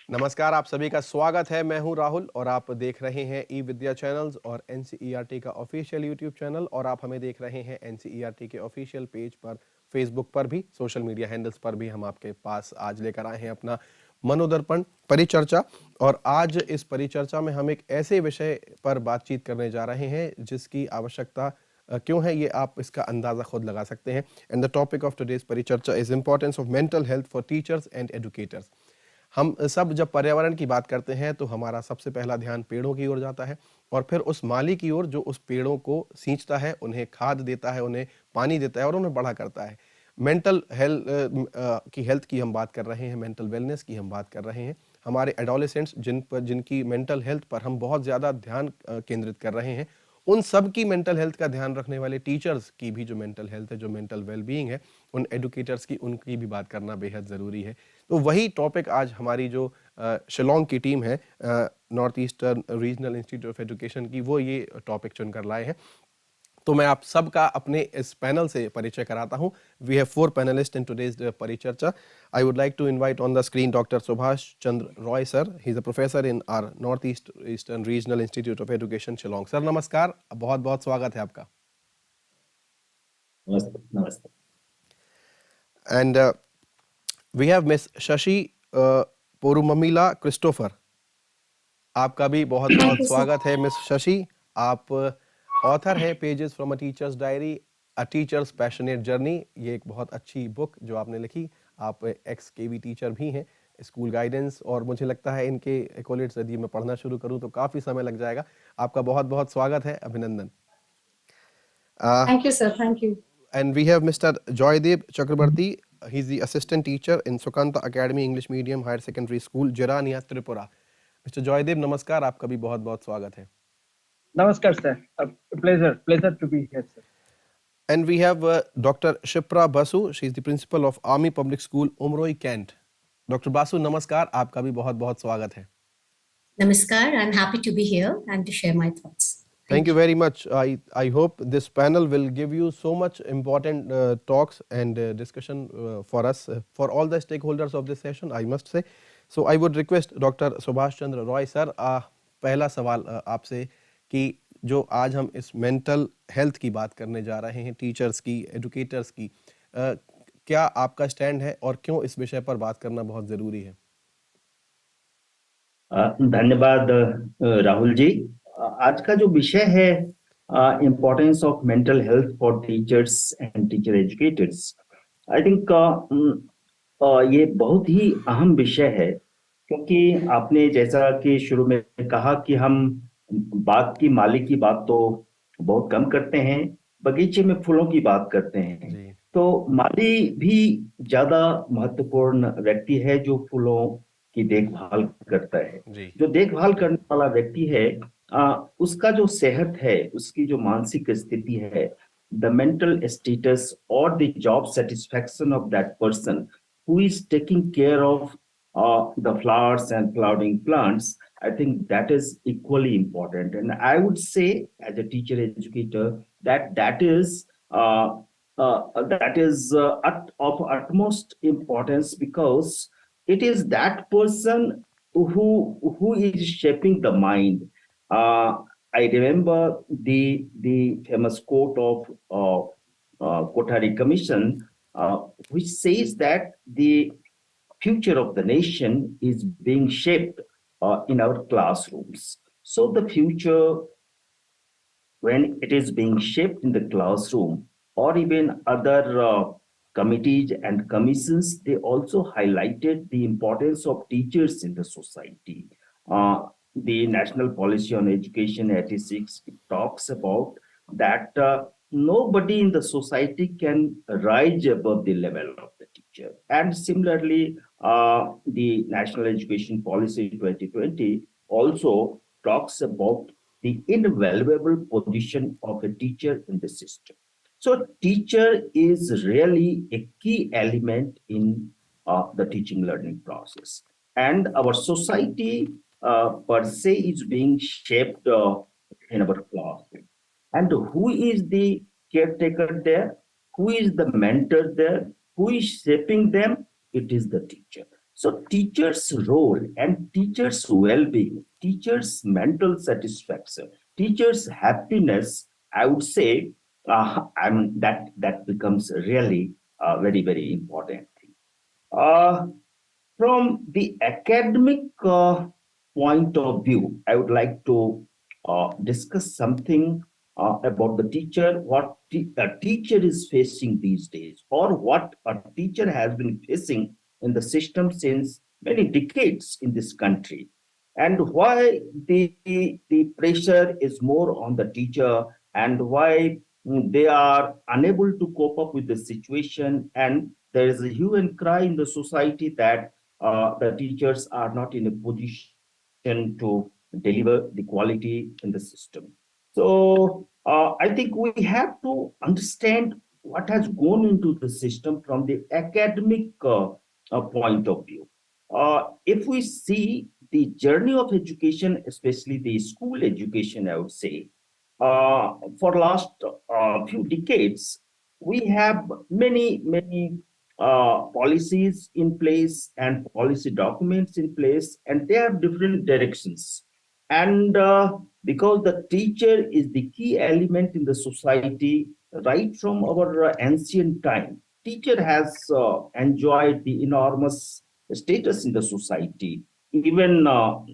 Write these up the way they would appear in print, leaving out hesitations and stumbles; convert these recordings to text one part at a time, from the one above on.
नमस्कार, आप सभी का स्वागत है। मैं हूं राहुल और आप देख रहे हैं eVidya चैनल्स और एनसीईआरटी का ऑफिशियल यूट्यूब चैनल, और आप हमें देख रहे हैं एनसीईआरटी के ऑफिशियल पेज पर, फेसबुक पर भी, सोशल मीडिया हैंडल्स पर भी। हम आपके पास आज लेकर आए हैं अपना मनोदर्पण परिचर्चा, और आज इस परिचर्चा में हम एक ऐसे विषय पर बातचीत करने जा रहे हैं जिसकी आवश्यकता क्यों है, ये आप इसका अंदाजा खुद लगा सकते हैं। And the topic of today's परिचर्चा is importance of mental health for teachers and educators. हम सब जब पर्यावरण की बात करते हैं तो हमारा सबसे पहला ध्यान पेड़ों की ओर जाता है, और फिर उस माली की ओर जो उस पेड़ों को सींचता है, उन्हें खाद देता है, उन्हें पानी देता है और उन्हें बड़ा करता है। मेंटल हेल्थ की हम बात कर रहे हैं, मेंटल वेलनेस की हम बात कर रहे हैं। हमारे एडोलेसेंट्स जिनकी मेंटल हेल्थ पर हम बहुत ज़्यादा ध्यान केंद्रित कर रहे हैं, उन सब की मेंटल हेल्थ का ध्यान रखने वाले टीचर्स की भी जो मेंटल हेल्थ है, जो मेंटल वेलबीइंग है, उन एडुकेटर्स की, उनकी भी बात करना बेहद ज़रूरी है। तो वही टॉपिक आज हमारी जो शिलोंग की टीम है, north eastern regional institute of education की, वो ये टॉपिक चुनकर लाए हैं। तो मैं आप सबका अपने इस पैनल से परिचय कराता हूं। We have 4 panelist in today's परिचर्चा। I would like to invite on the screen doctor Subhash Chandra Roy sir. He is a professor in our north eastern regional institute of education Shillong. Sir नमस्कार, बहुत बहुत स्वागत है आपका। नमस्ते। नमस्ते। And we have miss Shashi Porumamilla Christopher. आपका भी बहुत बहुत स्वागत है मिस शशि। आप ऑथर है pages from a teachers diary, a teachers passionate journey. ये एक बहुत अच्छी बुक जो आपने लिखी। आप एक्स केवी टीचर भी हैं, स्कूल गाइडेंस, और मुझे लगता है इनके एक्कोलेट्स यदि मैं पढ़ना शुरू करूं तो काफ़ी समय लग जाएगा। आपका बहुत बहुत स्वागत है, अभिनंदन। Thank you, sir. Thank you. And we have Mr. Joydev Chakrabarti. He's the assistant teacher in Sukanta Academy English Medium Higher Secondary School, Jirania, Tripura. Mr. Joydev, नमस्कार, आपका भी बहुत बहुत स्वागत है। Namaskar, sir. A pleasure to be here, sir. And we have Dr. Shipra Basu. She is the principal of Army Public School, Umroi, Kent. Dr. Basu, नमस्कार, आपका भी बहुत बहुत स्वागत है। Namaskar. I'm happy to be here and to share my thoughts. Thank you very much. I hope this panel will give you so much important talks and discussion for us, for all the stakeholders of this session, I must say. So I would request Dr. Subhash Chandra Roy sir, पहला सवाल आपसे कि जो आज हम इस mental health की बात करने जा रहे हैं, टीचर्स की, एजुकेटर्स की, क्या आपका स्टैंड है और क्यों इस विषय पर बात करना बहुत ज़रूरी है? धन्यवाद राहुल जी। आज का जो विषय है importance of mental health for teachers and teacher educators, I think ये बहुत ही अहम विषय है, क्योंकि आपने जैसा कि शुरू में कहा कि हम बाग की माली की बात तो बहुत कम करते हैं, बगीचे में फूलों की बात करते हैं। तो माली भी ज्यादा महत्वपूर्ण व्यक्ति है जो फूलों की देखभाल करता है। जो देखभाल करने वाला व्यक्ति है, उसका जो सेहत है, उसकी जो मानसिक स्थिति है, द मेंटल स्टेटस और the job satisfaction of that person who is taking care of the flowers and flowering plants, I think that is equally important. And I would say, as a teacher educator, that is of utmost importance, because it is that person who is shaping the mind. I remember the famous quote of Kothari Commission, which says that the future of the nation is being shaped in our classrooms. So the future, when it is being shaped in the classroom, or even other committees and commissions, they also highlighted the importance of teachers in the society. The National Policy on Education 86 talks about that nobody in the society can rise above the level of the teacher. And similarly, the National Education Policy 2020 also talks about the invaluable position of a teacher in the system. So teacher is really a key element in the teaching learning process. And our society per se is being shaped in our classroom. And who is the caretaker there? Who is the mentor there? Who is shaping them? It is the teacher. So teachers' role and teachers' well-being, teachers' mental satisfaction, teachers' happiness, I would say, that becomes really a very, very important thing. Uh, from the academic point of view, I would like to discuss something about the teacher, what a teacher is facing these days, or what a teacher has been facing in the system since many decades in this country, and why the pressure is more on the teacher, and why they are unable to cope up with the situation, and there is a hue and cry in the society that the teachers are not in a position to deliver the quality in the system. So I think we have to understand what has gone into the system from the academic point of view. If we see the journey of education, especially the school education, I would say, for last few decades, we have many policies in place and policy documents in place, and they have different directions. And because the teacher is the key element in the society, right from our ancient time, teacher has enjoyed the enormous status in the society. Even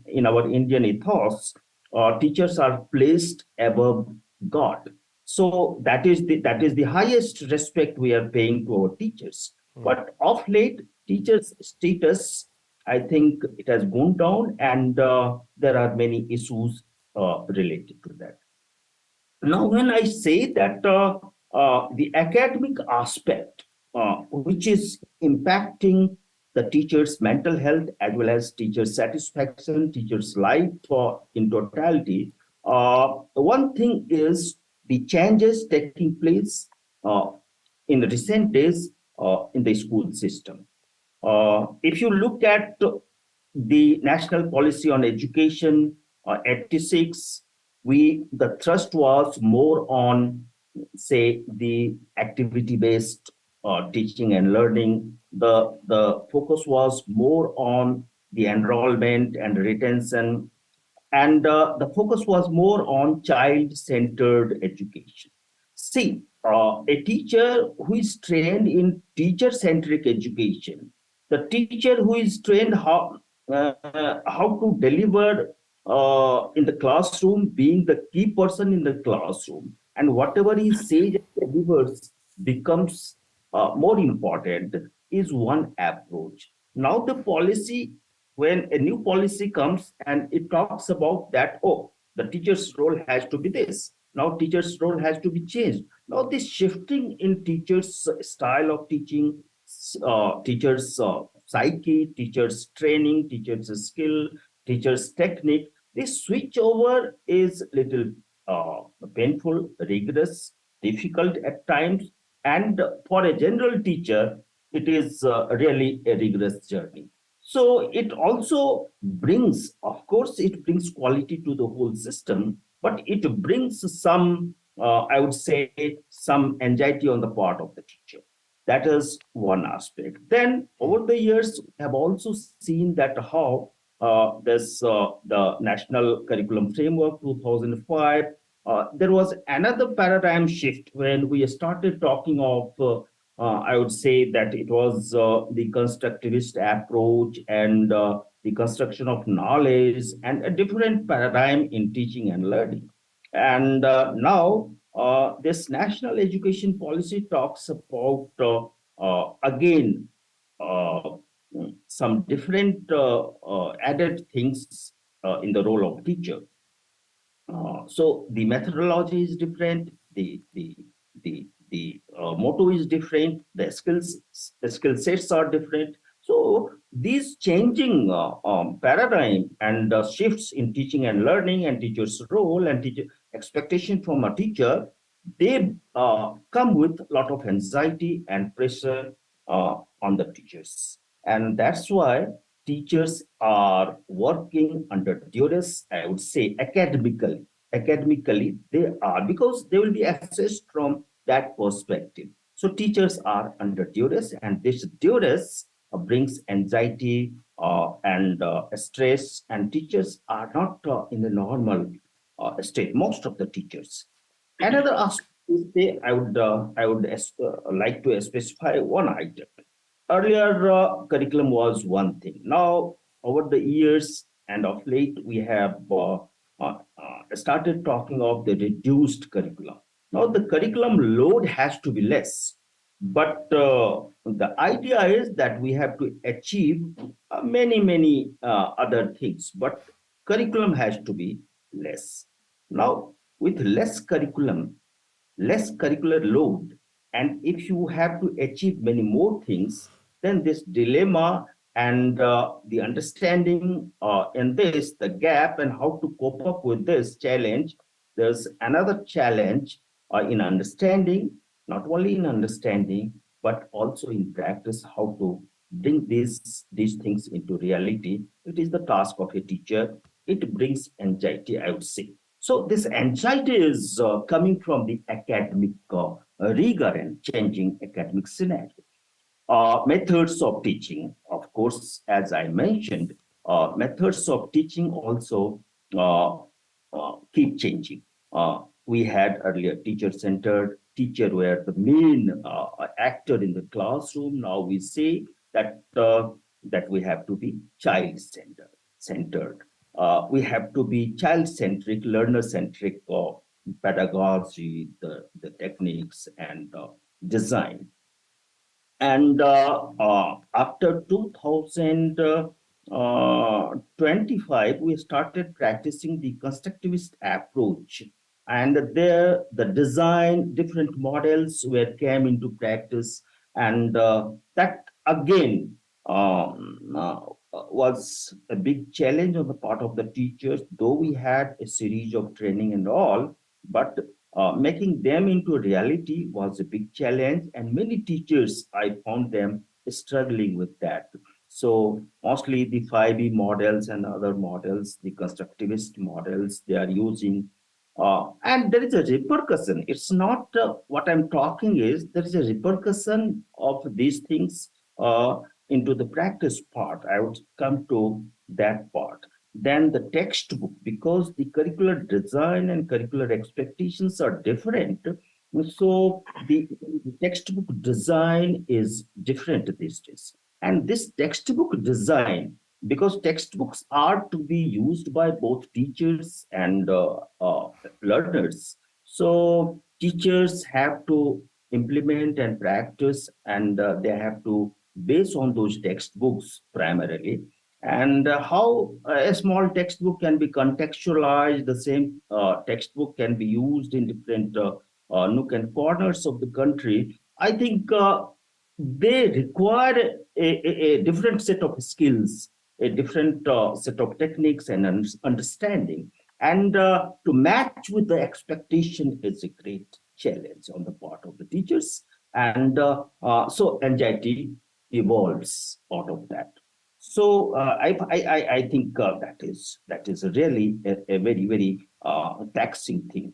in our Indian ethos, teachers are placed above God. So that is the highest respect we are paying to our teachers. But of late, teachers' status, I think it has gone down, and there are many issues related to that. Now, when I say that the academic aspect, which is impacting the teacher's mental health as well as teacher's satisfaction, teacher's life in totality, one thing is the changes taking place uh, in recent days in the school system. If you look at the national policy on education, 86, the thrust was more on, say, the activity-based teaching and learning. The focus was more on the enrollment and retention, and the focus was more on child-centered education. See, a teacher who is trained in teacher-centric education, the teacher who is trained how to deliver in the classroom, being the key person in the classroom, and whatever he says and delivers becomes more important, is one approach. Now the policy, when a new policy comes and it talks about that, oh, the teacher's role has to be this. Now teacher's role has to be changed. Now this shifting in teachers' style of teaching, teachers' psyche, teachers' training, teachers' skill, teachers' technique, this switch over is little painful, rigorous, difficult at times, and for a general teacher, it is really a rigorous journey. So it also brings, of course, it brings quality to the whole system, but it brings some, I would say, some anxiety on the part of the teacher. That is one aspect. Then over the years, we have also seen that how the National Curriculum Framework 2005, there was another paradigm shift when we started talking of I would say that it was the constructivist approach and the construction of knowledge and a different paradigm in teaching and learning. And now this national education policy talks about, again, uh, some different added things in the role of teacher. So the methodology is different, the motto is different, the skill sets are different. So these changing paradigm and shifts in teaching and learning and teacher's role and teacher expectation from a teacher, they come with a lot of anxiety and pressure on the teachers. And that's why teachers are working under duress, I would say, academically. Academically, they are, because they will be assessed from that perspective. So teachers are under duress, and this duress brings anxiety and stress, and teachers are not in the normal state, most of the teachers. Another aspect is I would like to specify one item. Earlier, curriculum was one thing. Now, over the years and of late, we have started talking of the reduced curriculum. Now, the curriculum load has to be less, but the idea is that we have to achieve many other things, but curriculum has to be less. Now, with less curricular load, and if you have to achieve many more things, then this dilemma and the understanding in this, the gap, and how to cope up with this challenge, there's another challenge in understanding, not only in understanding, but also in practice, how to bring these things into reality. It is the task of a teacher. It brings anxiety, I would say. So this anxiety is coming from the academic rigor and changing academic scenario. Methods of teaching, of course, as I mentioned, methods of teaching also keep changing. We had earlier teacher-centered, teacher were the main actor in the classroom. Now we say that that we have to be child-centered. We have to be child-centric, learner-centric pedagogy, the techniques and design. And after 2025, we started practicing the constructivist approach. And there, the design, different models came into practice. And that again was a big challenge on the part of the teachers, though we had a series of training and all, but making them into reality was a big challenge, and many teachers, I found them struggling with that. So mostly the 5E models and other models, the constructivist models, they are using, and there is a repercussion. It's not what I'm talking is, there is a repercussion of these things into the practice part. I would come to that part. Then the textbook, because the curricular design and curricular expectations are different. So the textbook design is different these days. And this textbook design, because textbooks are to be used by both teachers and learners. So teachers have to implement and practice, and they have to base on those textbooks primarily. And how a small textbook can be contextualized, the same textbook can be used in different nook and corners of the country. I think they require a different set of skills, a different set of techniques and understanding. And to match with the expectation is a great challenge on the part of the teachers. And so anxiety evolves out of that. So I think that is really a very taxing thing.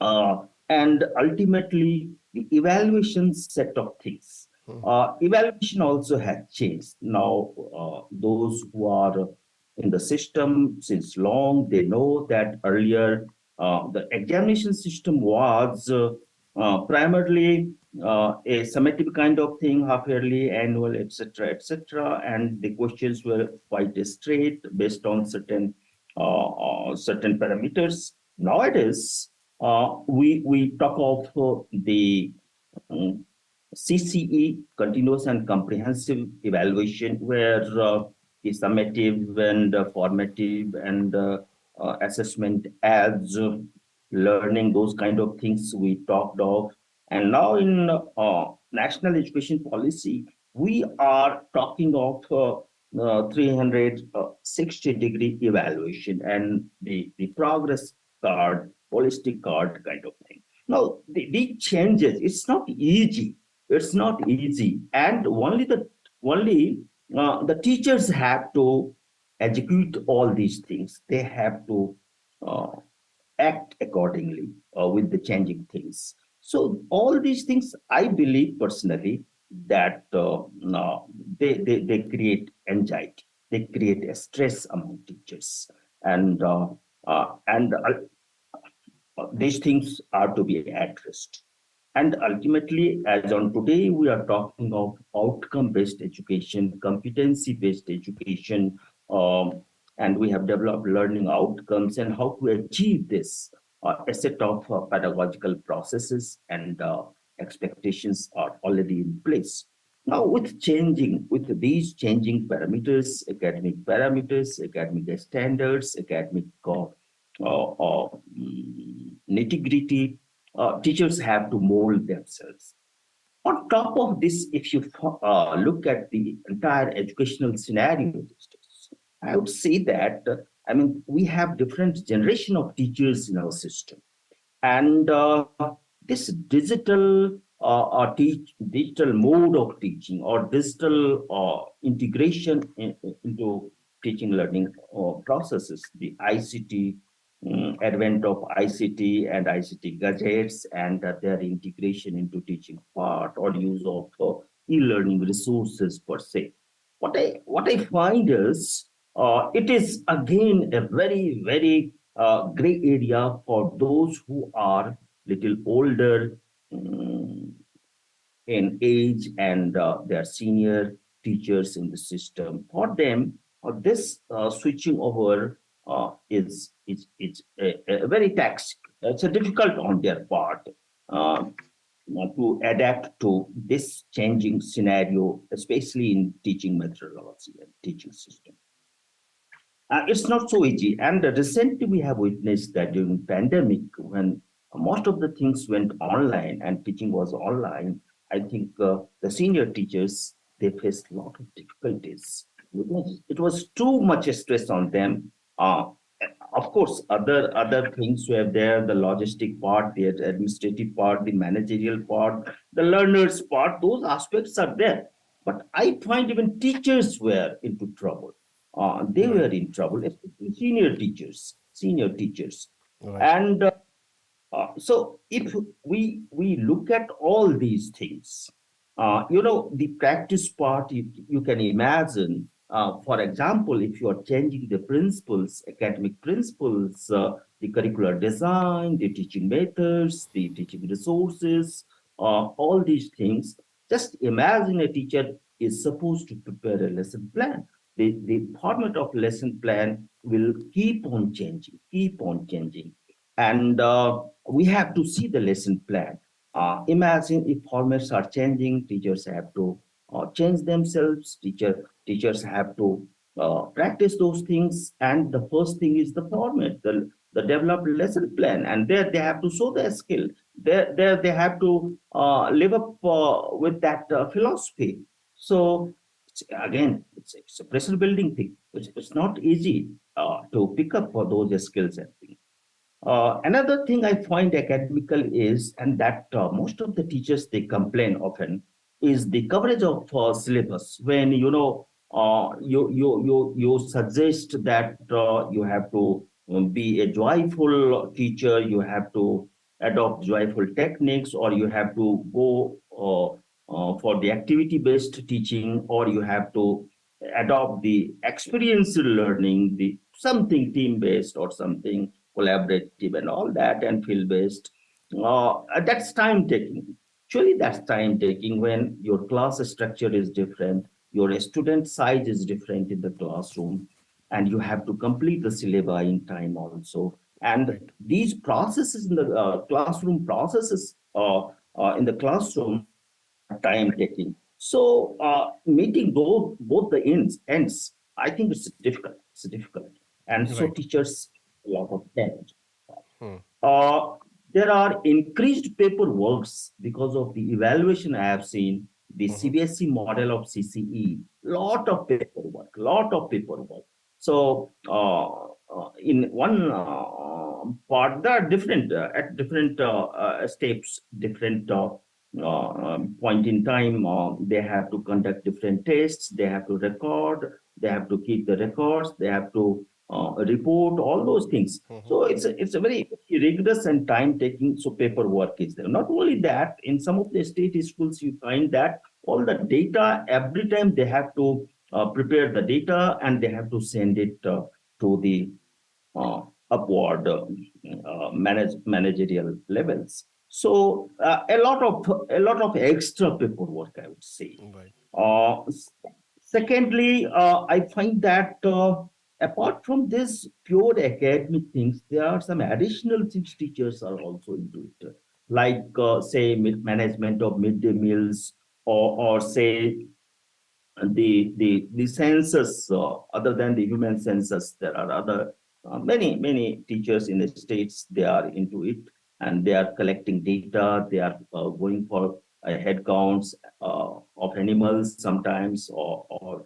And ultimately, the evaluation set of things. Evaluation also has changed. Now, those who are in the system since long, they know that earlier the examination system was primarily a summative kind of thing, half yearly, annual, etc., and the questions were quite straight based on certain parameters. Nowadays, we talk of the CCE, continuous and comprehensive evaluation, where the summative and formative and assessment adds learning, those kind of things we talked of. And now in national education policy, we are talking of 360-degree evaluation and the progress card, holistic card kind of thing. Now, the changes, it's not easy. It's not easy. And only the teachers have to execute all these things. They have to act accordingly with the changing things. So all these things, I believe personally, that no, they create anxiety, they create a stress among teachers, and these things are to be addressed. And ultimately, as on today, we are talking of outcome-based education, competency-based education, and we have developed learning outcomes and how to achieve this. A set of pedagogical processes and expectations are already in place. Now, with these changing parameters, academic standards, academic nitty-gritty, teachers have to mold themselves. On top of this, if you look at the entire educational scenario these days, I would say that, I mean, we have different generation of teachers in our system. And this digital mode of teaching or digital integration into teaching learning processes, the ICT, advent of ICT and ICT gadgets and their integration into teaching part or use of e-learning resources per se. What I find is it is again a very gray area for those who are little older in age and their senior teachers in the system. For them, this switching over is a very taxing. It's a difficult on their part to adapt to this changing scenario, especially in teaching methodology and teaching system. It's not so easy. And recently we have witnessed that during pandemic, when most of the things went online and teaching was online, I think the senior teachers, they faced a lot of difficulties. It was too much stress on them. Of course, other things were there, the logistic part, the administrative part, the managerial part, the learners part, those aspects are there. But I find even teachers were into trouble. They were in trouble, especially senior teachers. Right. And so if we look at all these things, the practice part, you can imagine, for example, if you are changing the principles, academic principles, the curricular design, the teaching methods, the teaching resources, all these things, just imagine a teacher is supposed to prepare a lesson plan. The format of lesson plan will keep on changing. And we have to see the lesson plan. Imagine if formats are changing, teachers have to change themselves, teachers have to practice those things. And the first thing is the format, the developed lesson plan. And there they have to show their skill. There they have to live up with that philosophy. So again, it's a pressure building thing. It's not easy to pick up for those skills and things. Another thing I find academical is, and that most of the teachers, they complain often, is the coverage of syllabus. When you suggest that you have to be a joyful teacher, you have to adopt joyful techniques, or you have to go for the activity-based teaching, or you have to adopt the experiential learning, the something team-based or something collaborative and all that, and field-based. That's time-taking. Actually, that's time-taking when your class structure is different, your student size is different in the classroom, and you have to complete the syllabi in time also. And these processes in the classroom in the classroom are time-taking. So meeting both the ends, I think it's difficult. And so Right. teachers a lot of challenge. There are increased paperworks because of the evaluation I have seen, the CBSE model of CCE, lot of paperwork. So in one part, there are different, at different steps, different point in time, they have to conduct different tests, they have to record, they have to keep the records, they have to report, all those things. So it's a very rigorous and time taking. So paperwork is there. Not only that, in some of the state schools, you find that all the data. Every time they have to prepare the data and they have to send it to the upward managerial levels. So a lot of extra paperwork, I would say. Right. Secondly, I find that apart from this pure academic things, there are some additional things teachers are also into it, like say management of midday meals, or say the census. Other than the human census, there are other many teachers in the states. They are into it, and they are collecting data. They are going for head counts of animals sometimes, or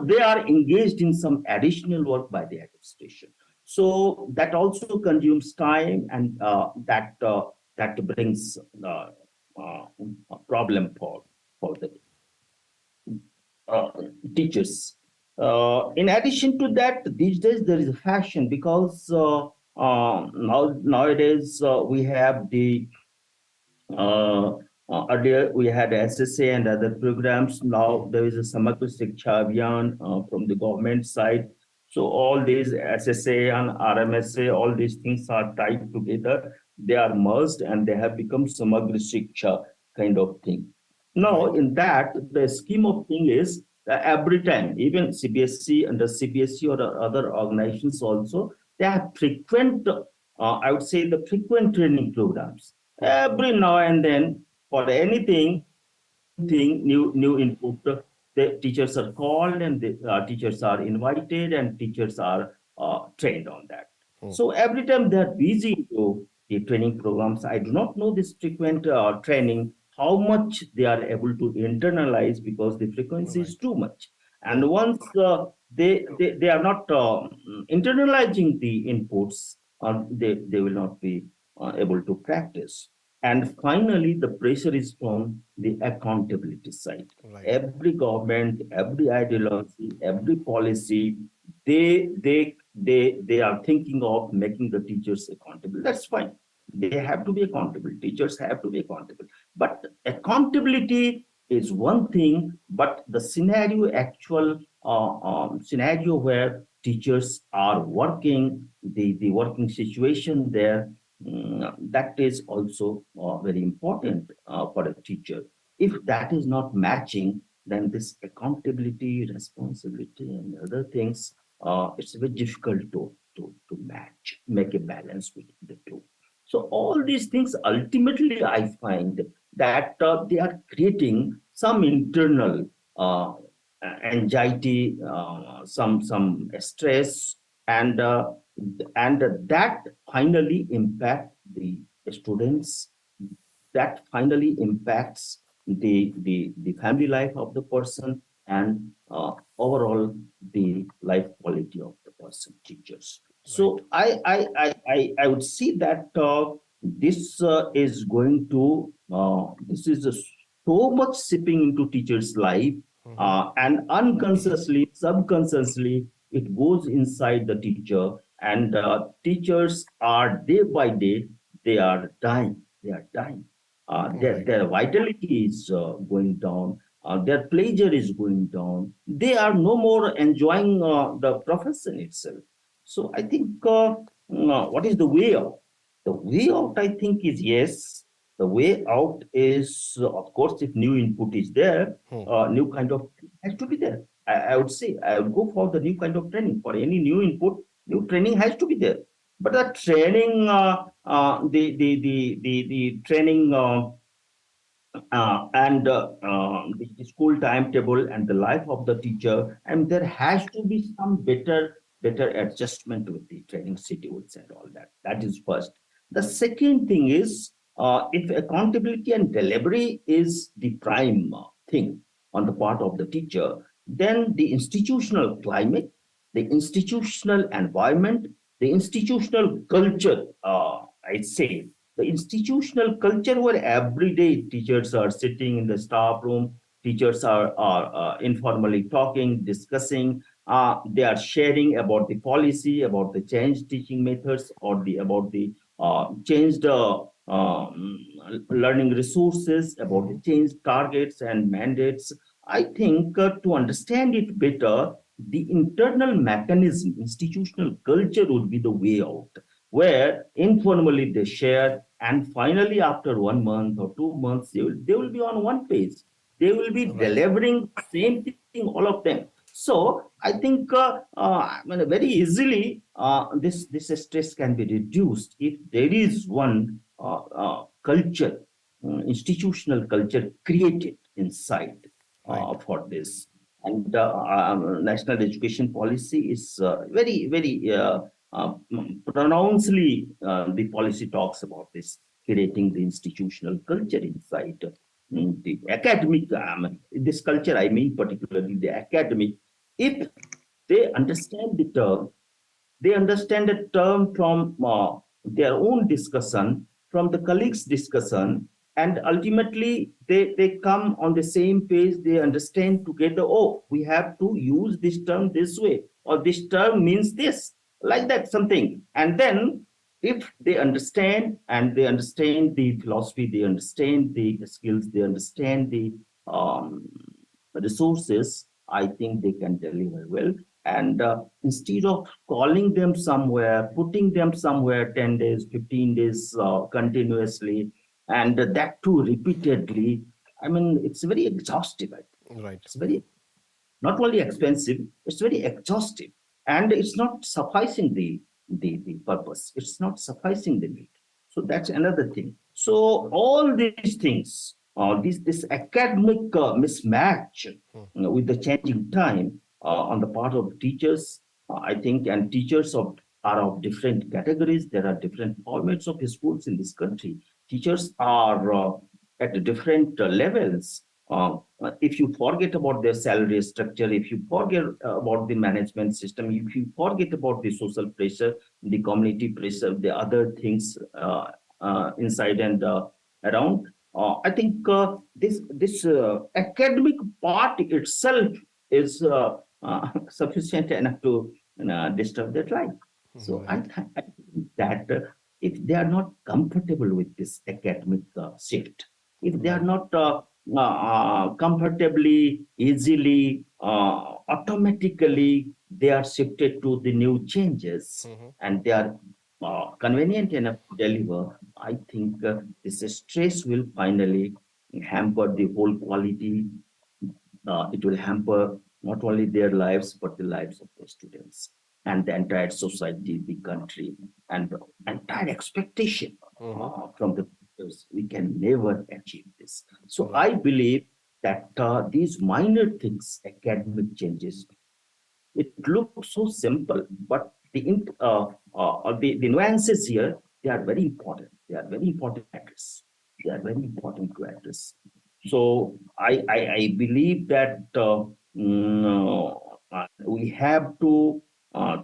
they are engaged in some additional work by the administration. So that also consumes time, and that brings a problem for the uh, teachers. In addition to that, these days there is a fashion, because nowadays we have the earlier we had SSA and other programs. Now there is a Samagra Shiksha Abhiyan from the government side. So all these SSA and RMSA, all these things are tied together. They are merged and they have become Samagra Shiksha kind of thing. Now, in that, the scheme of thing is that every time, even CBSE and the CBSE or other organizations also, they have frequent, I would say, the frequent training programs. Every now and then, for anything new input, the teachers are called, and the teachers are invited, and teachers are trained on that. So every time they're busy to the training programs, I do not know this frequent training, how much they are able to internalize, because the frequency is too much. And once they are not internalizing the inputs, they will not be able to practice. And finally, the pressure is from the accountability side. Right. Every government, every ideology, every policy, they are thinking of making the teachers accountable. That's fine. They have to be accountable. Teachers have to be accountable. But accountability is one thing, but the actual scenario where teachers are working, the working situation there, that is also very important for a teacher. If that is not matching, then this accountability, responsibility, and other things, it's very difficult to match, make a balance with the two. So all these things, ultimately, I find that they are creating some internal anxiety, some stress, and that finally impact the students. That finally impacts the family life of the person, and overall the life quality of the person, teachers. So I would see that this is going to this is so much seeping into teachers' life, and unconsciously, subconsciously, it goes inside the teacher, and teachers are day by day, they are dying. They are dying. Their vitality is going down. Their pleasure is going down. They are no more enjoying the profession itself. So I think what is the way out? The way out, I think, is yes. The way out is, of course, if new input is there, new kind of has to be there. I would say I would go for the new kind of training. For any new input, new training has to be there. But the training, the training and the school timetable and the life of the teacher, and there has to be some better adjustment with the training schedules and all that. That is first. The second thing is, if accountability and delivery is the prime thing on the part of the teacher, then the institutional climate, the institutional environment, the institutional culture, I'd say, the institutional culture where every day teachers are sitting in the staff room, teachers are informally talking, discussing, they are sharing about the policy, about the changed teaching methods, or about the changed learning resources, about the change targets and mandates. I think to understand it better, the internal mechanism, institutional culture would be the way out, where informally they share, and finally, after 1 month or 2 months, they will be on one page. They will be delivering same thing, all of them. So I think I mean, very easily this stress can be reduced if there is one culture, institutional culture created inside for this. And national education policy is very pronouncedly the policy talks about this, creating the institutional culture inside the academic. This culture, I mean particularly the academic. If they understand the term, they understand the term from their own discussion, from the colleagues' discussion, and ultimately they come on the same page. They understand together, oh, we have to use this term this way, or this term means this, like that, something. And then if they understand, and they understand the philosophy, they understand the skills, they understand the resources, I think they can deliver well. And instead of calling them somewhere, putting them somewhere 10 days, 15 days continuously, and that too repeatedly, I mean, it's very exhaustive. I think. Right. It's very, not only expensive, it's very exhaustive. And it's not sufficing the purpose. It's not sufficing the need. So that's another thing. So all these things, this academic mismatch with the changing time on the part of teachers, I think, and teachers are of different categories. There are different formats of schools in this country. Teachers are at different levels. If you forget about their salary structure, if you forget about the management system, if you forget about the social pressure, the community pressure, the other things inside and around, I think this academic part itself is sufficient enough to disturb their life. So I think that if they are not comfortable with this academic shift, if they are not comfortably, easily, automatically, they are shifted to the new changes, and they are convenient enough to deliver, I think this stress will finally hamper the whole quality. It will hamper not only their lives, but the lives of the students and the entire society, the country, and the entire expectation from the teachers. We can never achieve this. So I believe that these minor things, academic changes, it looks so simple, but the nuances here, they are very important. They are very important to address. They are very important to address. So I believe that we have to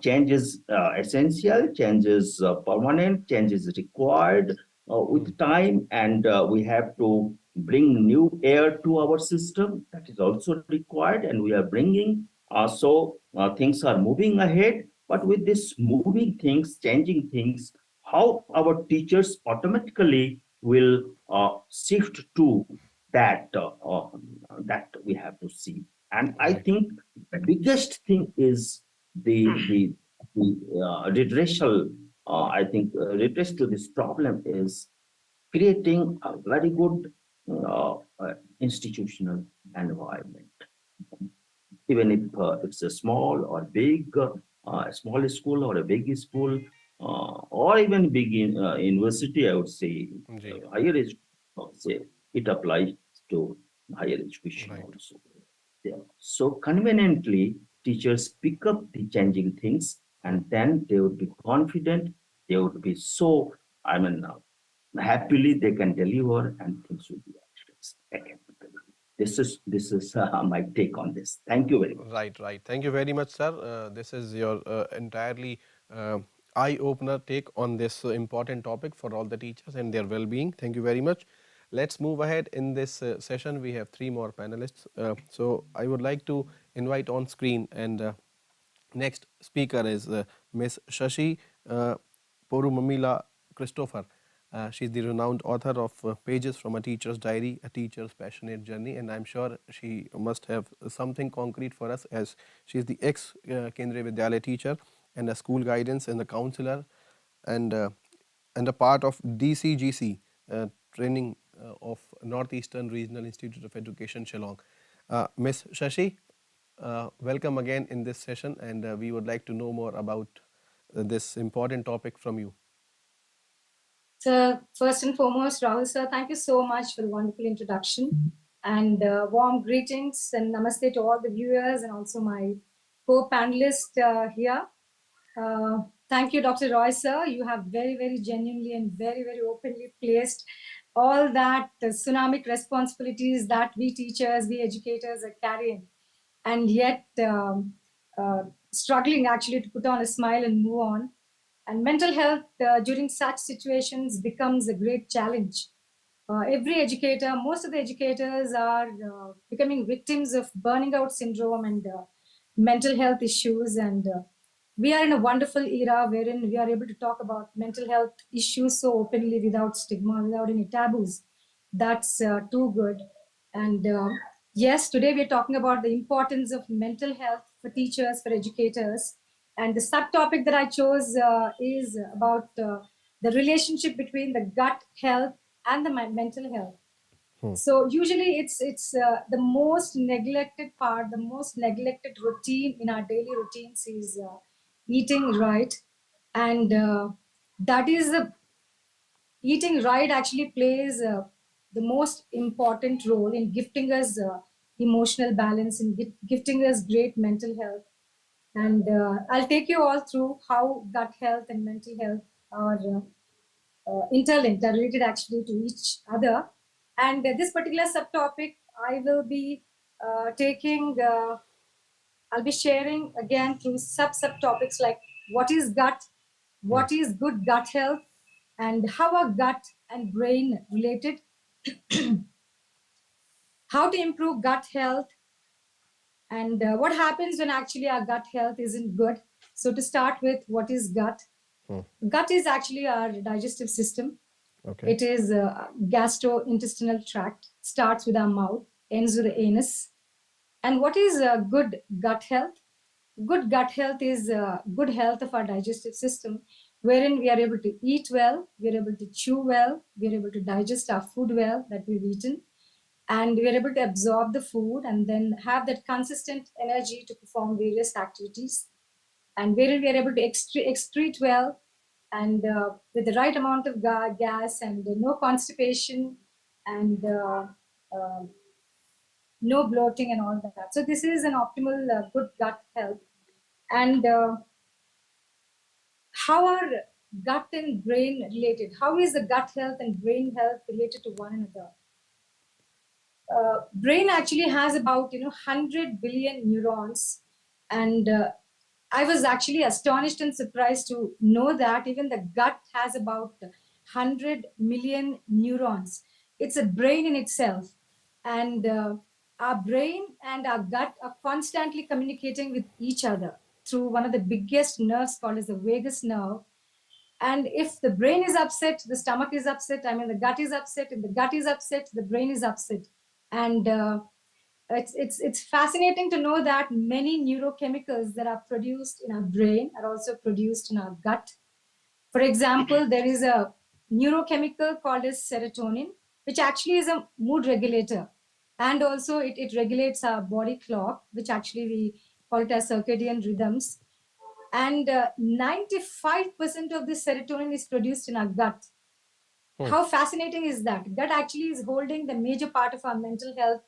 changes essential, changes permanent, changes required with time, and we have to bring new air to our system. That is also required, and we are bringing. So things are moving ahead, but with this moving things, changing things, how our teachers automatically will shift to that that we have to see. And I think the biggest thing is the redressal. I think redress to this problem is creating a very good institutional environment, even if it's a small or big, a small school or a big school, or even big university. I would say higher education. Say it applies to higher education also. Yeah. So conveniently, teachers pick up the changing things, and then they would be confident. They would be so, I mean, happily they can deliver, and things will be addressed academically. This is my take on this. Thank you very much. Right. Thank you very much, sir. This is your entirely eye-opener take on this important topic for all the teachers and their well-being. Thank you very much. Let's move ahead in this session. We have 3 more panelists. So I would like to invite on screen, and next speaker is Miss Shashi Porumamila Christopher. She's the renowned author of Pages from a Teacher's Diary, A Teacher's Passionate Journey, and I'm sure she must have something concrete for us, as she's the ex-Kendriya Vidyalaya teacher and a school guidance and a counselor, and a part of DCGC training of Northeastern Regional Institute of Education, Shillong. Miss Shashi, welcome again in this session, and we would like to know more about this important topic from you. So first and foremost, Rahul sir, thank you so much for the wonderful introduction, and warm greetings and namaste to all the viewers and also my co-panelists here. Thank you, Dr. Roy sir. You have very, very genuinely and very, very openly placed all that tsunamic responsibilities that we teachers, we educators are carrying, and yet struggling actually to put on a smile and move on. And mental health during such situations becomes a great challenge. Every educator, most of the educators are becoming victims of burning out syndrome and mental health issues. And we are in a wonderful era wherein we are able to talk about mental health issues so openly without stigma, without any taboos. That's too good. And yes, today we're talking about the importance of mental health for teachers, for educators. And the subtopic that I chose is about the relationship between the gut health and the mental health. So usually it's the most neglected part, the most neglected routine in our daily routines is eating right. And that is eating right actually plays the most important role in gifting us emotional balance, in gifting us great mental health. And I'll take you all through how gut health and mental health are interlinked, are related actually to each other. And this particular subtopic, I will be I'll be sharing again through subtopics like what is gut, what is good gut health, and how are gut and brain related, how to improve gut health, and what happens when actually our gut health isn't good. So to start with, what is gut? Gut is actually our digestive system. Okay. It is a gastrointestinal tract, starts with our mouth, ends with the anus. And what is good gut health? Good gut health is good health of our digestive system, wherein we are able to eat well, we are able to chew well, we are able to digest our food well that we've eaten, and we are able to absorb the food and then have that consistent energy to perform various activities, and wherein we are able to excrete well and with the right amount of gas and no constipation and no bloating and all that. So this is an optimal good gut health. And how are gut and brain related? How is the gut health and brain health related to one another? Brain actually has about 100 billion neurons, and I was actually astonished and surprised to know that even the gut has about 100 million neurons. It's a brain in itself, and our brain and our gut are constantly communicating with each other through one of the biggest nerves called as the vagus nerve. And if the brain is upset, the stomach is upset. I mean, the gut is upset. If the gut is upset, the brain is upset. And it's fascinating to know that many neurochemicals that are produced in our brain are also produced in our gut. For example, there is a neurochemical called as serotonin, which actually is a mood regulator. And also it regulates our body clock, which actually we call it as circadian rhythms. And 95% of this serotonin is produced in our gut. How fascinating is that? Gut actually is holding the major part of our mental health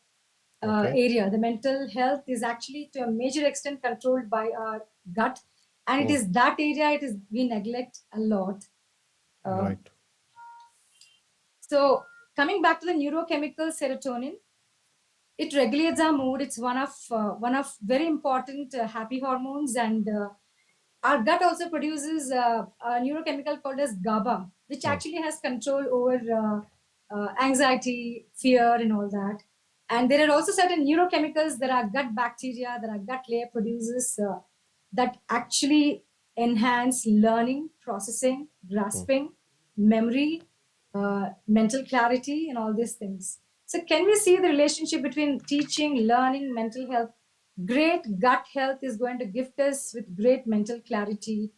area. The mental health is actually to a major extent controlled by our gut. And it is that area we neglect a lot. Right. So coming back to the neurochemical serotonin, it regulates our mood. It's one of very important happy hormones, and our gut also produces a neurochemical called as GABA, which actually has control over anxiety, fear, and all that. And there are also certain neurochemicals that are gut bacteria, that our gut layer produces that actually enhance learning, processing, grasping, memory, mental clarity, and all these things. So can we see the relationship between teaching, learning, mental health? Great gut health is going to gift us with great mental clarity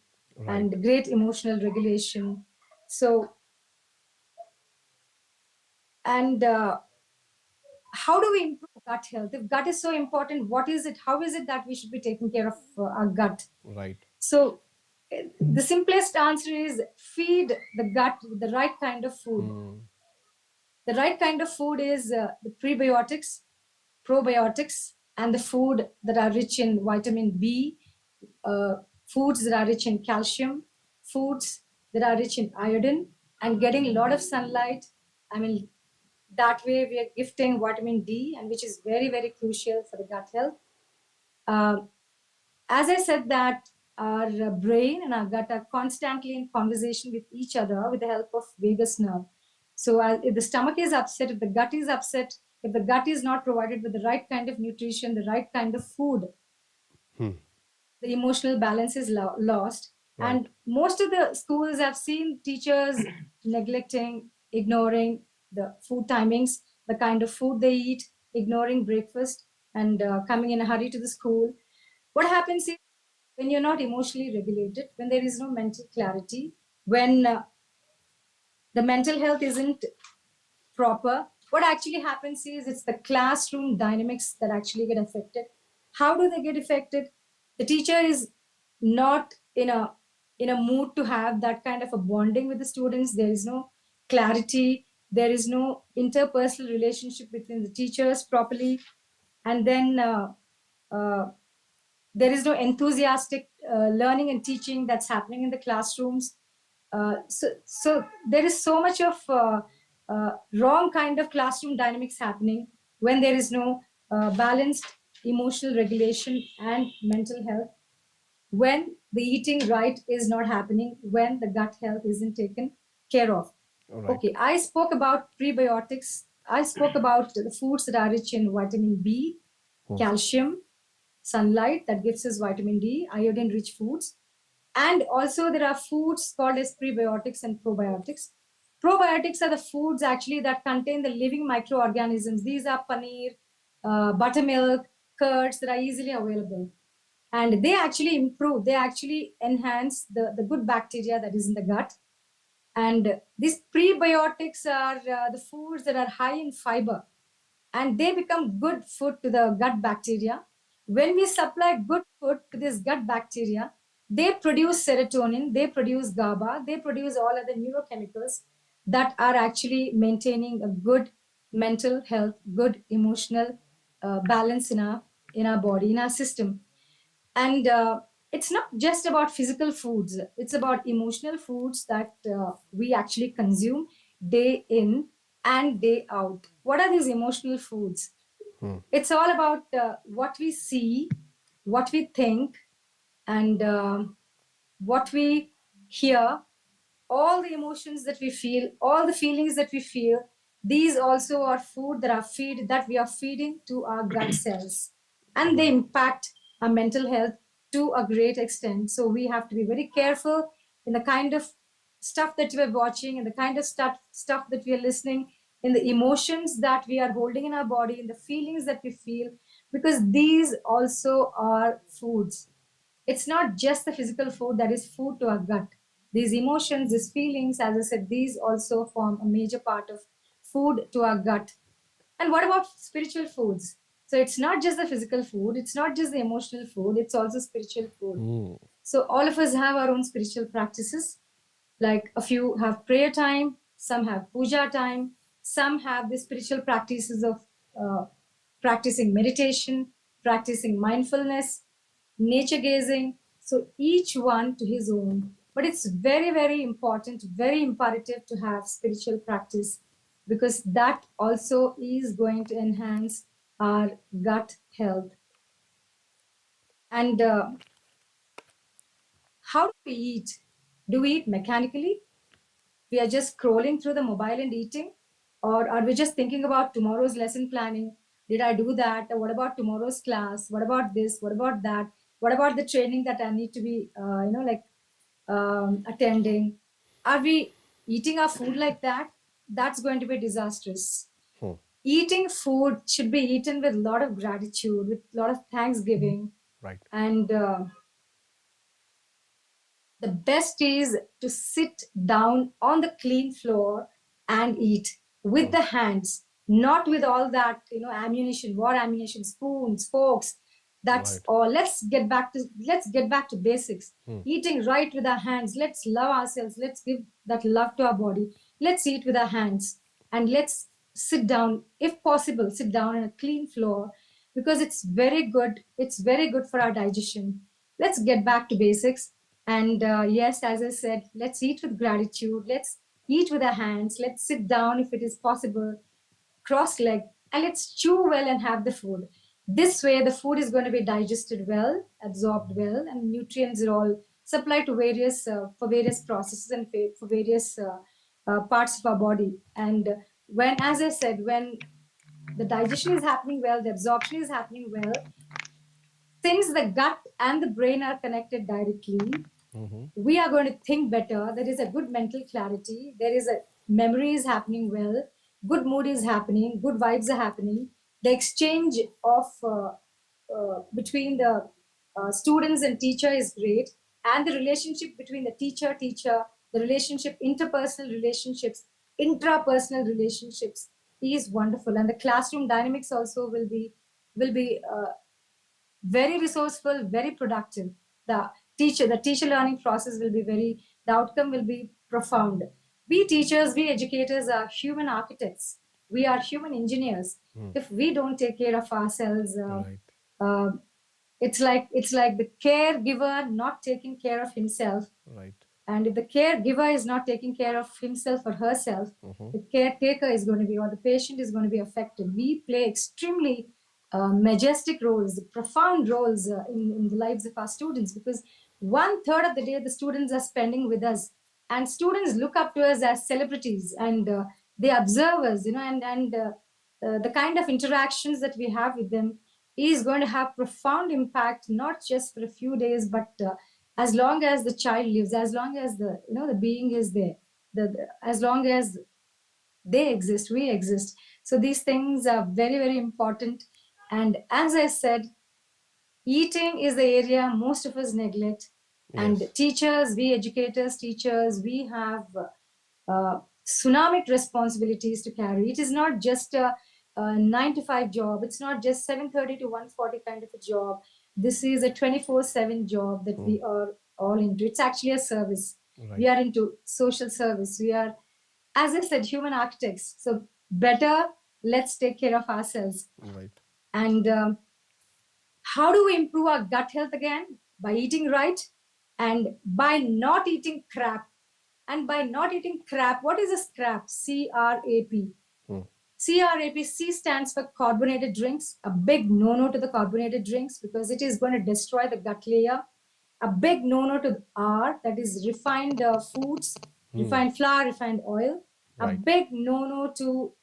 and great emotional regulation. So, and how do we improve gut health? If gut is so important, what is it? How is it that we should be taking care of our gut? Right. So the simplest answer is feed the gut with the right kind of food. The right kind of food is the prebiotics, probiotics, and the food that are rich in vitamin B, foods that are rich in calcium, foods that are rich in iodine, and getting a lot of sunlight. I mean, that way we are gifting vitamin D, and which is very, very crucial for the gut health. As I said that our brain and our gut are constantly in conversation with each other with the help of vagus nerve. So if the stomach is upset, if the gut is upset, if the gut is not provided with the right kind of nutrition, the right kind of food, the emotional balance is lost. Right. And most of the schools I've seen teachers neglecting, ignoring the food timings, the kind of food they eat, ignoring breakfast, and coming in a hurry to the school. What happens is when you're not emotionally regulated, when there is no mental clarity, when the mental health isn't proper, what actually happens is it's the classroom dynamics that actually get affected. How do they get affected? The teacher is not in a mood to have that kind of a bonding with the students. There is no clarity. There is no interpersonal relationship between the teachers properly. And then there is no enthusiastic learning and teaching that's happening in the classrooms. So there is so much of wrong kind of classroom dynamics happening when there is no balanced emotional regulation and mental health, when the eating right is not happening, when the gut health isn't taken care of. Right. Okay, I spoke about prebiotics. I spoke about the foods that are rich in vitamin B, calcium, sunlight that gives us vitamin D, iodine-rich foods. And also there are foods called as prebiotics and probiotics. Probiotics are the foods actually that contain the living microorganisms. These are paneer, buttermilk, curds that are easily available. And they actually improve, they actually enhance the good bacteria that is in the gut. And these prebiotics are the foods that are high in fiber, and they become good food to the gut bacteria. When we supply good food to this gut bacteria, they produce serotonin, they produce GABA, they produce all other neurochemicals that are actually maintaining a good mental health, good emotional balance in our body, in our system. And it's not just about physical foods, it's about emotional foods that we actually consume day in and day out. What are these emotional foods? It's all about what we see, what we think, and what we hear, all the emotions that we feel, all the feelings that we feel. These also are food that we are feeding to our gut cells, and they impact our mental health to a great extent. So we have to be very careful in the kind of stuff that we're watching, and the kind of stuff that we are listening, in the emotions that we are holding in our body, in the feelings that we feel, because these also are foods. It's not just the physical food that is food to our gut. These emotions, these feelings, as I said, these also form a major part of food to our gut. And what about spiritual foods? So it's not just the physical food, it's not just the emotional food, it's also spiritual food. So all of us have our own spiritual practices. Like a few have prayer time, some have puja time, some have the spiritual practices of practicing meditation, practicing mindfulness, nature gazing. So each one to his own. But it's very, very important, very imperative to have spiritual practice, because that also is going to enhance our gut health. And how do we eat? Do we eat mechanically? We are just scrolling through the mobile and eating? Or are we just thinking about tomorrow's lesson planning? Did I do that? Or what about tomorrow's class? What about this? What about that? What about the training that I need to be, attending? Are we eating our food like that? that's going to be disastrous. Hmm. Eating food should be eaten with a lot of gratitude, with a lot of thanksgiving. Right. And the best is to sit down on the clean floor and eat with the hands, not with all that, ammunition, war ammunition, spoons, forks. That's Right. all. Let's get back to basics. Eating right with our hands. Let's love ourselves. Let's give that love to our body. Let's eat with our hands, and let's sit down, if possible, sit down on a clean floor, because it's very good. It's very good for our digestion. Let's get back to basics. And yes, as I said, let's eat with gratitude. Let's eat with our hands. Let's sit down if it is possible, cross-legged, and let's chew well and have the food. This way, the food is going to be digested well, absorbed well, and nutrients are all supplied to for various processes and for various parts of our body. And as I said, when the digestion is happening well, the absorption is happening well, since the gut and the brain are connected directly, we are going to think better. There is a good mental clarity. There is a memory is happening well. Good mood is happening. Good vibes are happening. The exchange of between the students and teacher is great, and the relationship between the teacher, the relationship, interpersonal relationships, intrapersonal relationships is wonderful, and the classroom dynamics also will be very resourceful, very productive. The teacher learning process will be the outcome will be profound. We teachers, we educators are human architects. We are human engineers. If we don't take care of ourselves, it's like the caregiver not taking care of himself. Right. And if the caregiver is not taking care of himself or herself, the caretaker is going to be, or the patient is going to be affected. We play extremely majestic roles, profound roles in the lives of our students, because 1/3 of the day the students are spending with us, and students look up to us as celebrities, and they observe us, and the kind of interactions that we have with them is going to have profound impact, not just for a few days, but as long as the child lives, as long as the being is there, as long as they exist, we exist. So these things are very, very important. And as I said, eating is the area most of us neglect. And Yes. teachers, we educators, teachers, we have tsunami responsibilities to carry. It is not just a 9 to 5 job. It's not just 7:30 to 1:40 kind of a job. This is a 24/7 job that we are all into. It's actually a service. Right. We are into social service. We are, as I said, human architects. So better, let's take care of ourselves. Right. And how do we improve our gut health again? By eating right and by not eating crap. And by not eating crap, what is a scrap? CRAP. CRAP, C stands for carbonated drinks. A big no-no to the carbonated drinks, because it is going to destroy the gut layer. A big no-no to R, that is refined foods, refined flour, refined oil. Right. A big no-no to,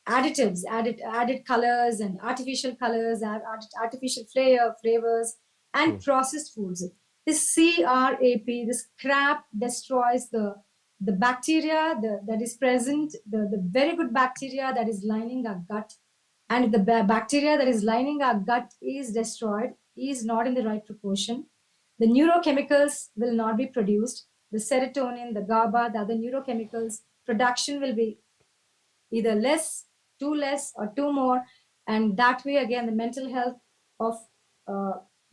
additives, added colors and artificial colors, artificial flavors, and processed foods. This CRAP, this crap, destroys the bacteria that is present, the very good bacteria that is lining our gut. And if the bacteria that is lining our gut is destroyed, is not in the right proportion, the neurochemicals will not be produced. The serotonin, the GABA, the other neurochemicals production will be either less, too less, or too more. And that way, again, the mental health of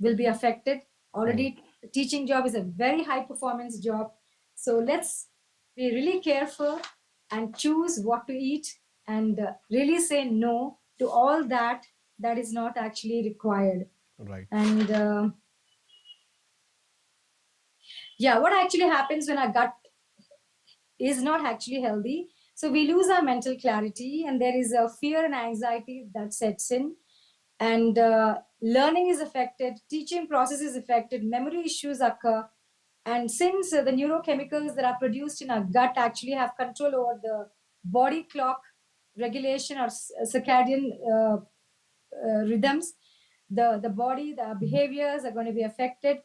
will be affected. Already, the teaching job is a very high performance job. So let's be really careful and choose what to eat, and really say no to all that is not actually required. Right. And yeah, what actually happens when our gut is not actually healthy? So we lose our mental clarity, and there is a fear and anxiety that sets in, and learning is affected, teaching process is affected, memory issues occur. And since the neurochemicals that are produced in our gut actually have control over the body clock regulation or circadian rhythms, the body, the behaviors are going to be affected,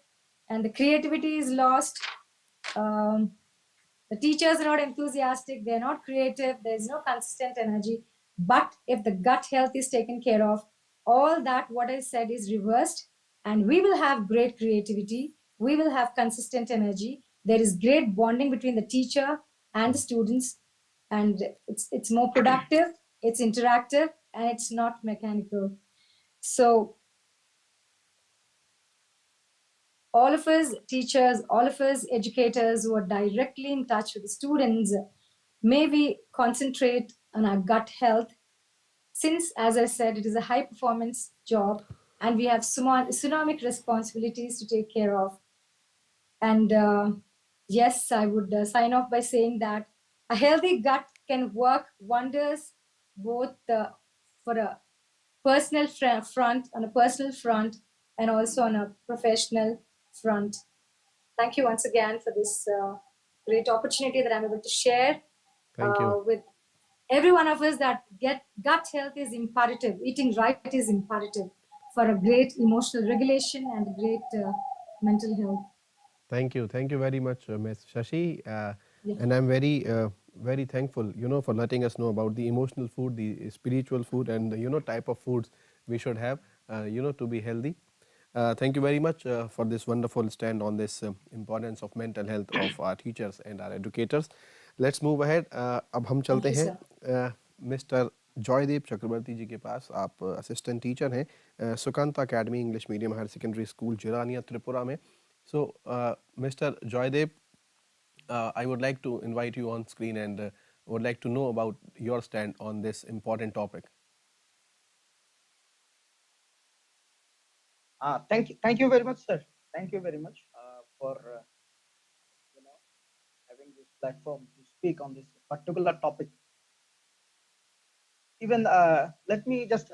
and the creativity is lost. The teachers are not enthusiastic, they're not creative, there's no consistent energy. But if the gut health is taken care of, all that what I said is reversed, and we will have great creativity, we will have consistent energy. There is great bonding between the teacher and the students, and it's more productive, it's interactive, and it's not mechanical. So all of us teachers, all of us educators who are directly in touch with the students, may we concentrate on our gut health, since, as I said, it is a high performance job and we have tsunamic responsibilities to take care of. And yes, I would sign off by saying that a healthy gut can work wonders both for a personal front, on a personal front, and also on a professional front. Thank you once again for this great opportunity that I'm able to share with every one of us, that gut health is imperative. Eating right is imperative for a great emotional regulation and great mental health. Thank you very much, Ms. Shashi, Yeah. and I'm very thankful, for letting us know about the emotional food, the spiritual food, and type of foods we should have, to be healthy. Thank you very much for this wonderful stand on this importance of mental health of our teachers and our educators. Let's move ahead. अब हम चलते हैं mister Joydeep चक्रवर्ती जी के पास. आप assistant teacher हैं Sukant academy English medium higher secondary school Jirania Tripura में. So, Mr. Joydeep, I would like to invite you on screen and would like to know about your stand on this important topic. Thank you very much, sir. Thank you very much for having this platform to speak on this particular topic. Even let me just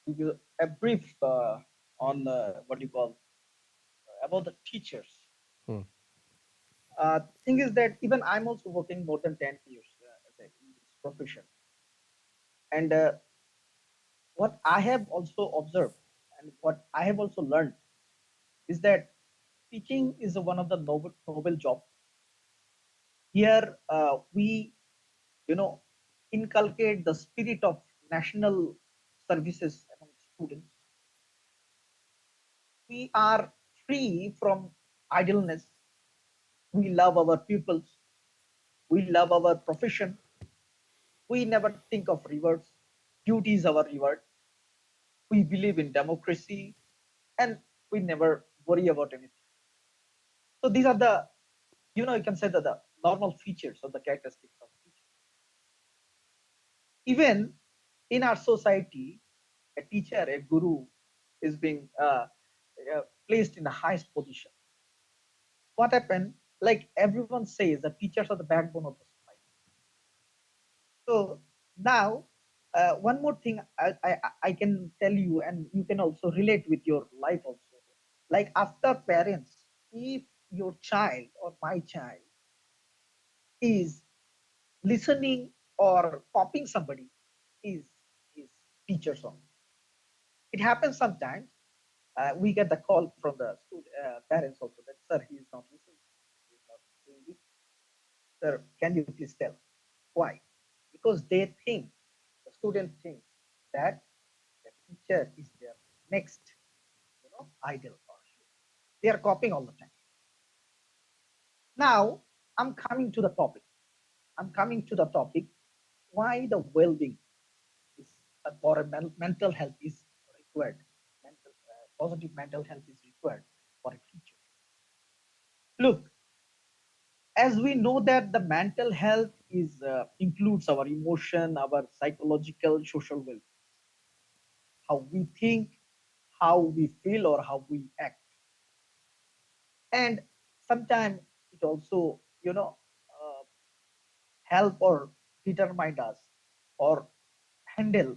give you a brief on what you call about the teachers. Thing is that even I'm also working more than 10 years in this profession, and what I have also observed and what I have also learned is that teaching is one of the noble job. Here we, inculcate the spirit of national services among students. We are free from idleness. We love our pupils. We love our profession. We never think of rewards. Duty is our reward. We believe in democracy, and we never worry about anything. So these are the, you can say that the normal features of the characteristics of teaching. Even in our society, a teacher, a guru, is being placed in the highest position. What happened? Like everyone says, the teachers are the backbone of the society. So now, one more thing I can tell you, and you can also relate with your life also. Like after parents, if your child or my child is listening or copying somebody, is teachers only. It happens sometimes. We get the call from the parents also that, sir, he is not listening. He is not doing it. Sir, can you please tell why? Because they think, the student thinks that the teacher is their next, idol or hero. They are copying all the time. Now, I'm coming to the topic. Why the well-being is for mental health is required. Positive mental health is required for a teacher. Look, as we know that the mental health is includes our emotion, our psychological, social well-being, how we think, how we feel, or how we act, and sometimes it also, help or determine us or handle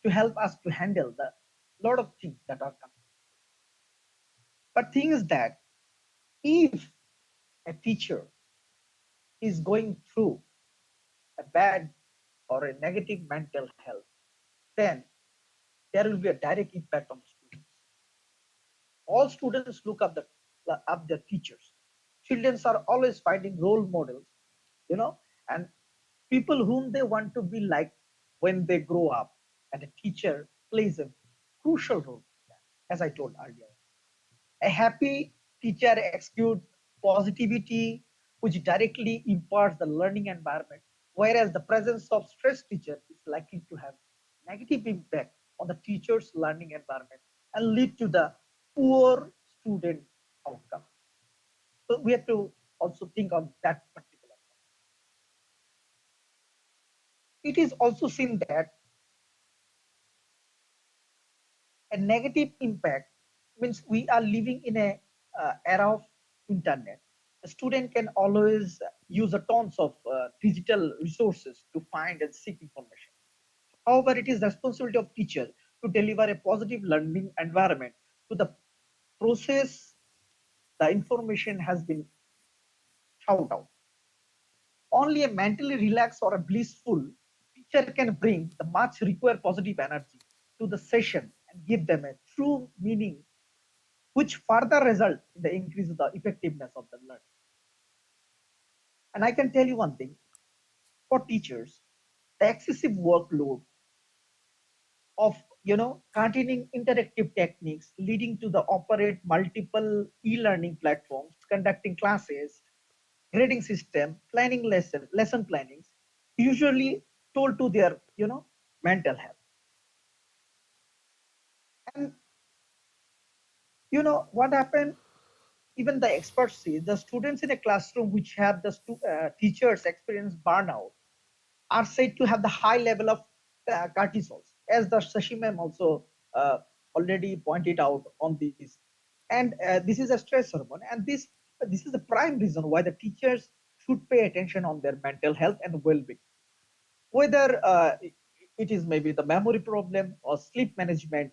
to help us to handle the lot of things that are coming. But thing is that if a teacher is going through a bad or a negative mental health, then there will be a direct impact on the students. All students look up their teachers. Children are always finding role models, and people whom they want to be like when they grow up. And a teacher plays a crucial role, as I told earlier. A happy teacher exudes positivity, which directly imparts the learning environment, whereas the presence of stressed teacher is likely to have negative impact on the teacher's learning environment and lead to the poor student outcome. So we have to also think on that particular point. It is also seen that a negative impact means we are living in a era of internet. A student can always use a tons of digital resources to find and seek information. However, it is the responsibility of teacher to deliver a positive learning environment to the process the information has been shout out. Only a mentally relaxed or a blissful teacher can bring the much required positive energy to the session and give them a true meaning, which further result in the increase of the effectiveness of the learning. And I can tell you one thing, for teachers, the excessive workload of containing interactive techniques leading to the operate multiple e-learning platforms, conducting classes, grading system, planning lesson plannings, usually told to their mental health. And what happened, even the experts say the students in a classroom which have the teachers experience burnout are said to have the high level of cortisols, as the Shashi ma'am also already pointed out on this. And this is a stress hormone, and this is the prime reason why the teachers should pay attention on their mental health and well-being. Whether it is maybe the memory problem or sleep management,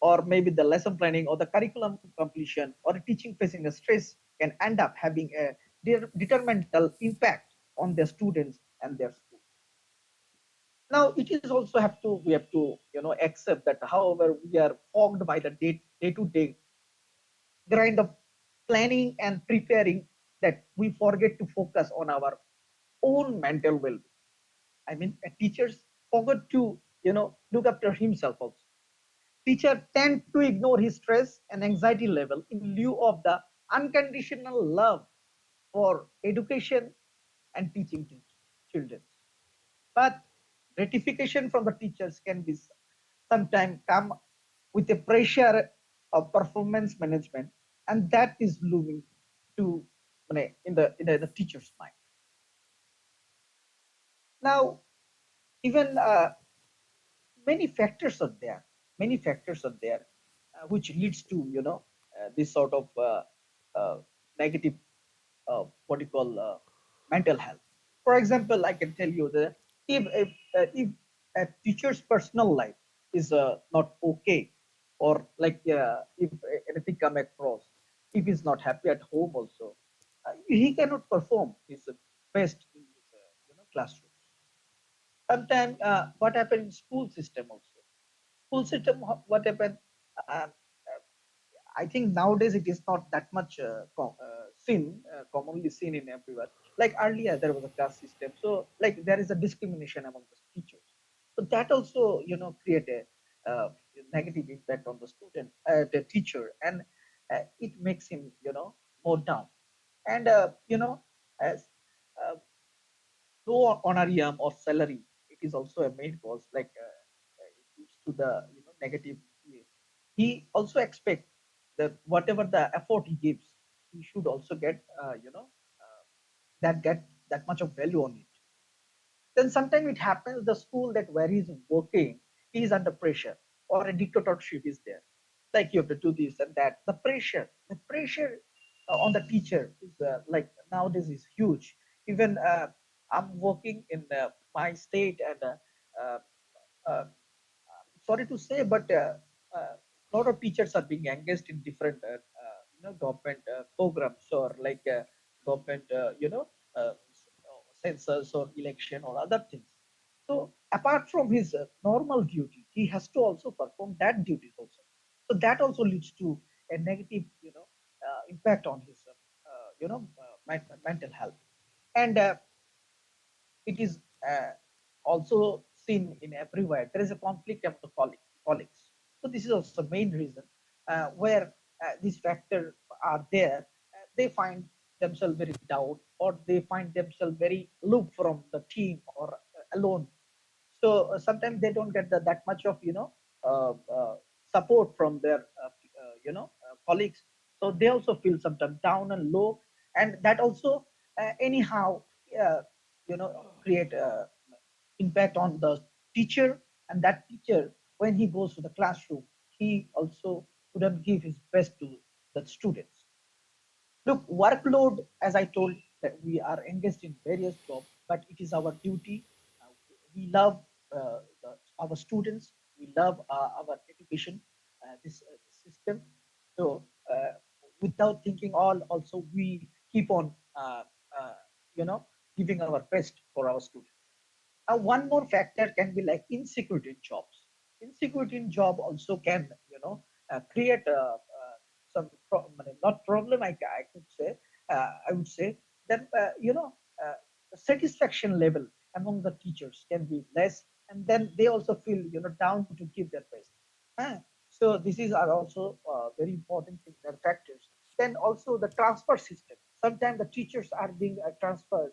or maybe the lesson planning or the curriculum completion, or teaching facing a stress can end up having a detrimental impact on their students and their school. Now it is also we have to accept that however we are fogged by the day-to-day grind of planning and preparing, that we forget to focus on our own mental well-being. I mean, a teachers forgot to look after himself also. Teacher tend to ignore his stress and anxiety level in lieu of the unconditional love for education and teaching to children. But gratification from the teachers can be sometimes come with a pressure of performance management, and that is looming to in the teacher's mind. Now, even many factors are there. Many factors are there, which leads to this sort of negative what you call mental health. For example, I can tell you that if a teacher's personal life is not okay, or like if anything come across, if he's not happy at home also, he cannot perform his best in his classroom. Sometimes what happened in school system also. School system, what happened? Uh, I think nowadays it is not that much commonly seen in everywhere. Like earlier, there was a caste system, so like there is a discrimination among the teachers. So that also, create a negative impact on the student, the teacher, and it makes him, more down. And as uh, low honorarium or salary, it is also a main cause. Like it leads to the negative. He also expect that whatever the effort he gives, he should also get get that much of value on it. Then sometimes it happens the school that where he's working, he is under pressure, or a dictatorship is there. Like you have to do this and that. The pressure on the teacher is like nowadays is huge. Even I'm working in my state, and uh, uh, sorry to say, but a lot of teachers are being engaged in different government programs, or like government census or election or other things. So apart from his normal duty, he has to also perform that duties also. So that also leads to a negative impact on his mental health. And it is also seen in everywhere. There is a conflict of the colleagues. So this is also the main reason where these factors are there. They find themselves very doubt, or they find themselves very aloof from the team, or alone. So sometimes they don't get that much of support from their colleagues. So they also feel sometimes down and low, and that also anyhow uh, create impact on the teacher. And that teacher, when he goes to the classroom, he also couldn't give his best to the students. Look, workload, as I told, that we are engaged in various jobs, but it is our duty. We love our students. We love our education, this system. So, without thinking all, also we keep on, uh, you know, giving our best for our students. One more factor can be like insecurity in jobs. Insecurity in job also can, create some not problem. I could say, I would say that the satisfaction level among the teachers can be less, and then they also feel down to give their best. Uh, so this is are also very important factors. Then also the transfer system. Sometimes the teachers are being transferred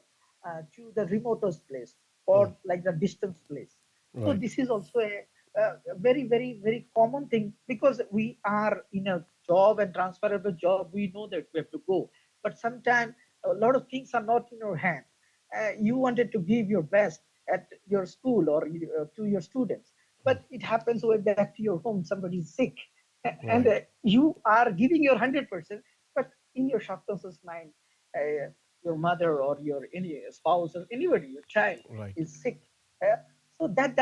to the remotest place, Mm. or like the distance place. So Right. this is also a very, very, very common thing, because we are in a job and transferable job. We know that we have to go, but sometimes a lot of things are not in your hand. You wanted to give your best at your school, or to your students, but it happens way back to your home, somebody is sick, and Right. you are giving your 100%, but in your subconscious mind, uh, your mother or your any spouse or anybody, your child Right. is sick. Uh, so that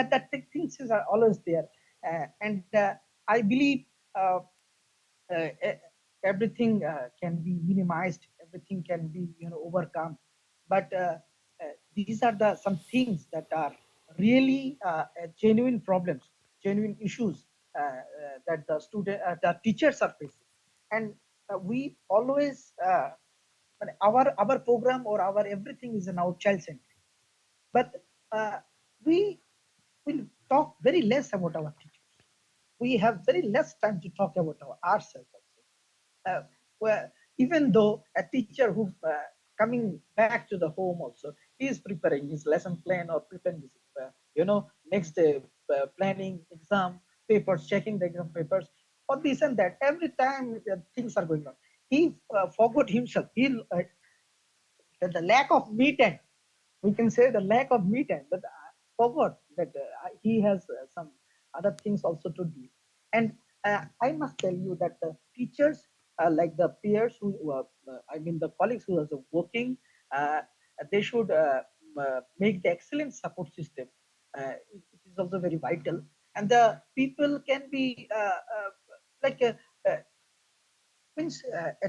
things are always there, and I believe uh, everything can be minimized, everything can be overcome, but these are the some things that are really genuine problems, genuine issues that the the teachers are facing. And we always our program or our everything is now child centric, but uh, we will talk very less about our teachers. We have very less time to talk about ourselves also. Well, even though a teacher who coming back to the home also, he is preparing his lesson plan, or preparing his next day planning exam papers, checking the exam papers, or this and that. Every time things are going on, he forgot himself. He the lack of me time, we can say the lack of me time, but I forgot that he has some other things also to do. And I must tell you that the teachers, like the peers who I mean the colleagues who are working, uh, they should make the excellent support system. It is also very vital, and the people can be like uh, means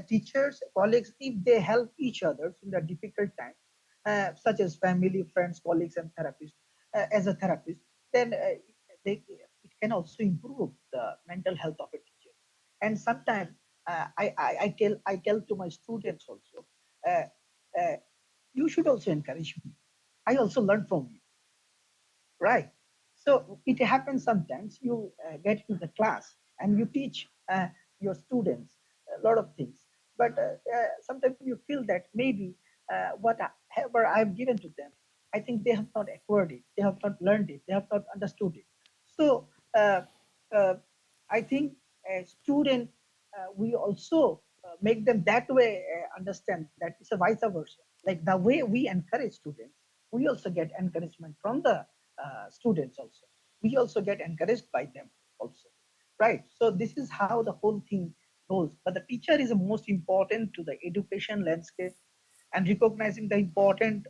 teachers, colleagues, if they help each other in the difficult time, such as family, friends, colleagues, and therapists, as a therapist, then it can also improve the mental health of a teacher. And sometimes I tell to my students also, uh, uh, you should also encourage me. I also learn from you, right? So it happens sometimes you get into the class and you teach your students a lot of things, but sometimes you feel that maybe whatever I've given to them, I think they have not acquired it, they have not learned it, they have not understood it. So uh, uh, I think a student, we also make them that way understand that it's a vice versa. Like the way we encourage students, we also get encouragement from the students also. We also get encouraged by them also, right? So this is how the whole thing goes. But the teacher is the most important to the education landscape, and recognizing the important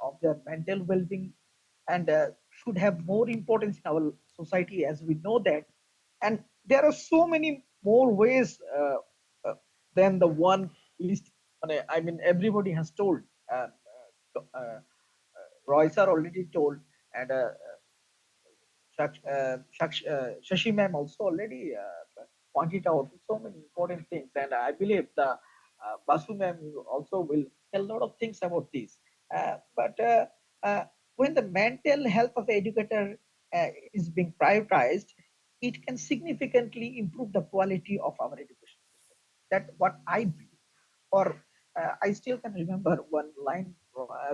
of their mental well-being, and should have more importance in our society, as we know that. And there are so many more ways uh, than the one list. I mean, everybody has told. Roy sir already told, and Shashi ma'am also already pointed out so many important things. And I believe the Basu ma'am, you also will tell a lot of things about this. But when the mental health of educator is being prioritized, it can significantly improve the quality of our education system. That what I believe. Or I still can remember one line,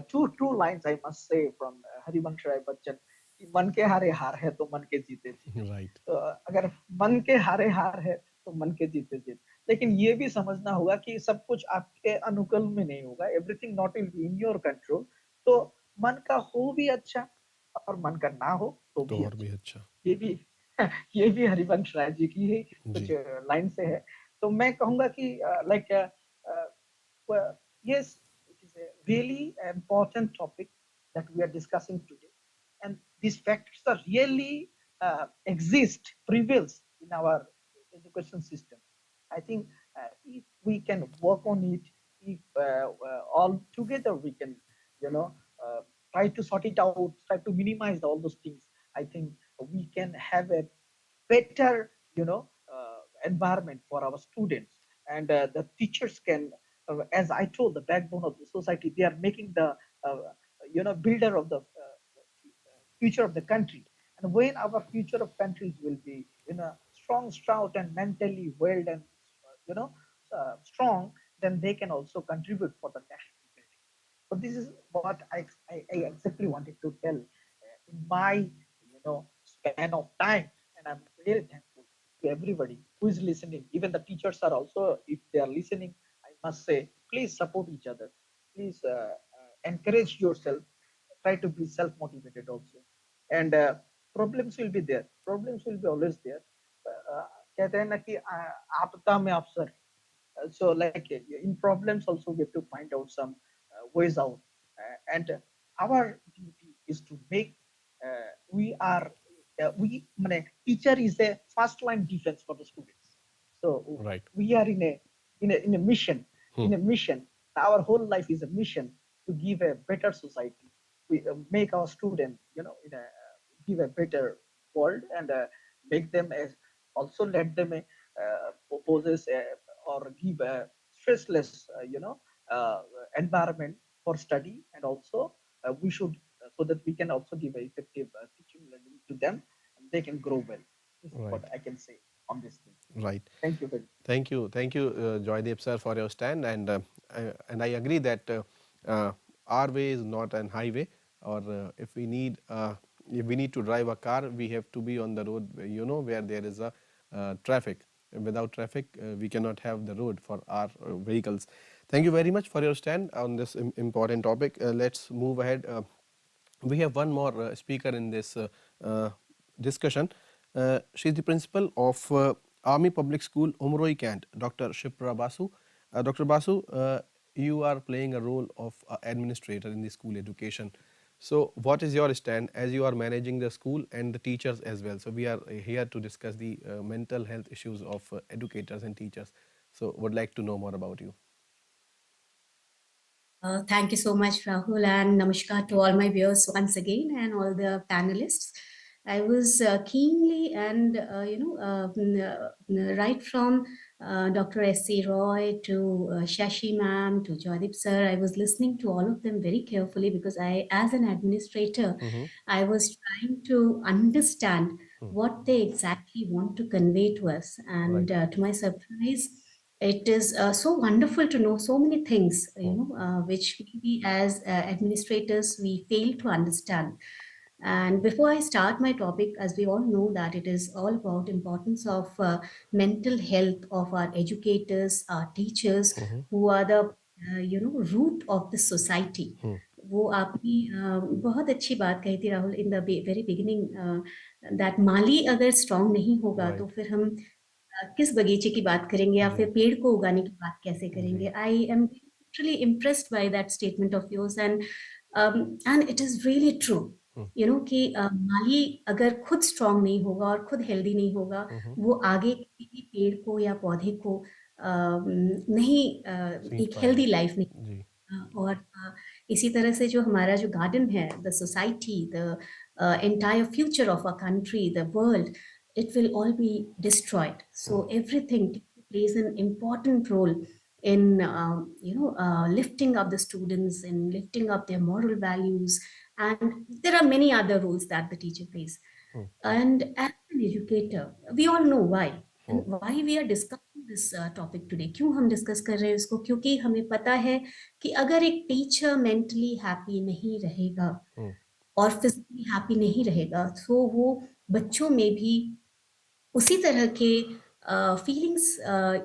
two lines I must say from Harivansh Rai Bachchan. कि मन के हारे हार है तो मन के जीते जीत. Right. तो अगर मन के हारे हार है तो मन के जीते जीत. लेकिन ये भी समझना होगा कि सब कुछ आपके अनुकूल में नहीं होगा. Everything not in your control. तो मन का हो भी अच्छा और मन का ना हो तो तो भी और भी अच्छा. अच्छा. ये भी ये भी हरिवंश राय जी की ही कुछ जी. लाइन से है. तो मैं कहूंगा कि like yes, it is a really important topic that we are discussing today, and these factors are really exist, prevails in our education system. I think if we can work on it, if all together we can, you know, try to sort it out, try to minimize all those things, I think we can have a better, environment for our students, and the teachers can, as I told, the backbone of the society. They are making the, builder of the future of the country. And when our future of countries will be, strong, stout, and mentally well and, strong, then they can also contribute for the national building. So this is what I exactly wanted to tell in my, span of time. And I'm really thankful to everybody who is listening. Even the teachers are also, if they are listening, I must say, please support each other. Please encourage yourself. Try to be self-motivated also. And problems will be there. Problems will be always there. कहते हैं ना कि आपदा में अवसर. So like in problems also we have to find out some ways out. And our duty is to make we are teacher is a first line defense for the students. So Right. we are in a mission. In a mission, our whole life is a mission to give a better society. We make our students, give a better world, and make them as also let them possess or give a stressless, environment for study. And also we should, so that we can also give a effective teaching learning to them, and they can grow well. This is what Right. I can say on this thing. Right. Thank you very much. Thank you, Joydeep sir, for your stand, and I agree that our way is not an highway, or if we need to drive a car, we have to be on the road, where there is a traffic. Without traffic, we cannot have the road for our vehicles. Thank you very much for your stand on this important topic. Let's move ahead. We have one more speaker in this discussion. She is the principal of Army Public School, Umroi Kant, Dr. Shipra Basu. Dr. Basu, you are playing a role of administrator in the school education. So what is your stand as you are managing the school and the teachers as well? So we are here to discuss the mental health issues of educators and teachers. So would like to know more about you. Thank you so much, Rahul, and namaskar to all my viewers once again and all the panelists. I was keenly and, right from Dr. S.C. Roy to Shashi ma'am to Joydeep sir, I was listening to all of them very carefully because I, as an administrator, I was trying to understand what they exactly want to convey to us. And to my surprise, it is so wonderful to know so many things, which we as administrators, we fail to understand. And before I start my topic, as we all know that it is all about importance of mental health of our educators, our teachers, who are the, root of the society. वो आपने बहुत अच्छी बात कही थी Rahul in the very beginning that माली अगर strong नहीं होगा तो फिर हम किस बगीचे की बात करेंगे या फिर पेड़ को उगाने की बात कैसे करेंगे. I am literally impressed by that statement of yours, and it is really true. कि माली अगर खुद स्ट्रांग नहीं होगा और खुद हेल्दी नहीं होगा, वो आगे किसी भी पेड़ को या पौधे को नहीं एक हेल्दी लाइफ नहीं. और इसी तरह से जो हमारा जो गार्डन है, the society, the entire future of a country, the world, it will all be destroyed. So everything plays an important role in lifting up the students, in lifting up their moral values, and there are many other roles that the teacher plays. And as an educator, we all know why. And why we are discussing this topic today. क्यों हम discuss कर रहे हैं इसको? क्योंकि हमें पता है कि अगर एक टीचर मेंटली हैप्पी नहीं रहेगा और फिजिकली हैप्पी नहीं रहेगा, तो वो बच्चों में भी उसी तरह के फीलिंग्स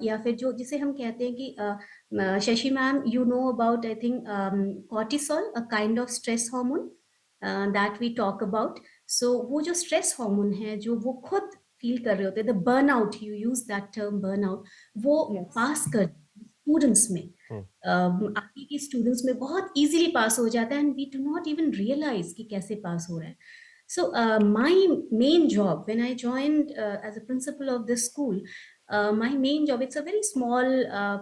या फिर जो जिसे हम कहते हैं कि Shashi ma'am, you know about, I think, cortisol, a kind of stress hormone that we talk about. So वो जो स्ट्रेस हार्मोन है जो वो खुद फील कर रहे होते हैं, the burnout, you use that term burnout, वो पास कर स्टूडेंट्स में, आगे के स्टूडेंट्स में बहुत इजीली पास हो जाता है, and we do not even realise कि कैसे पास हो रहा है. So my main job when I joined as a principal of this school, my main job, it's a very small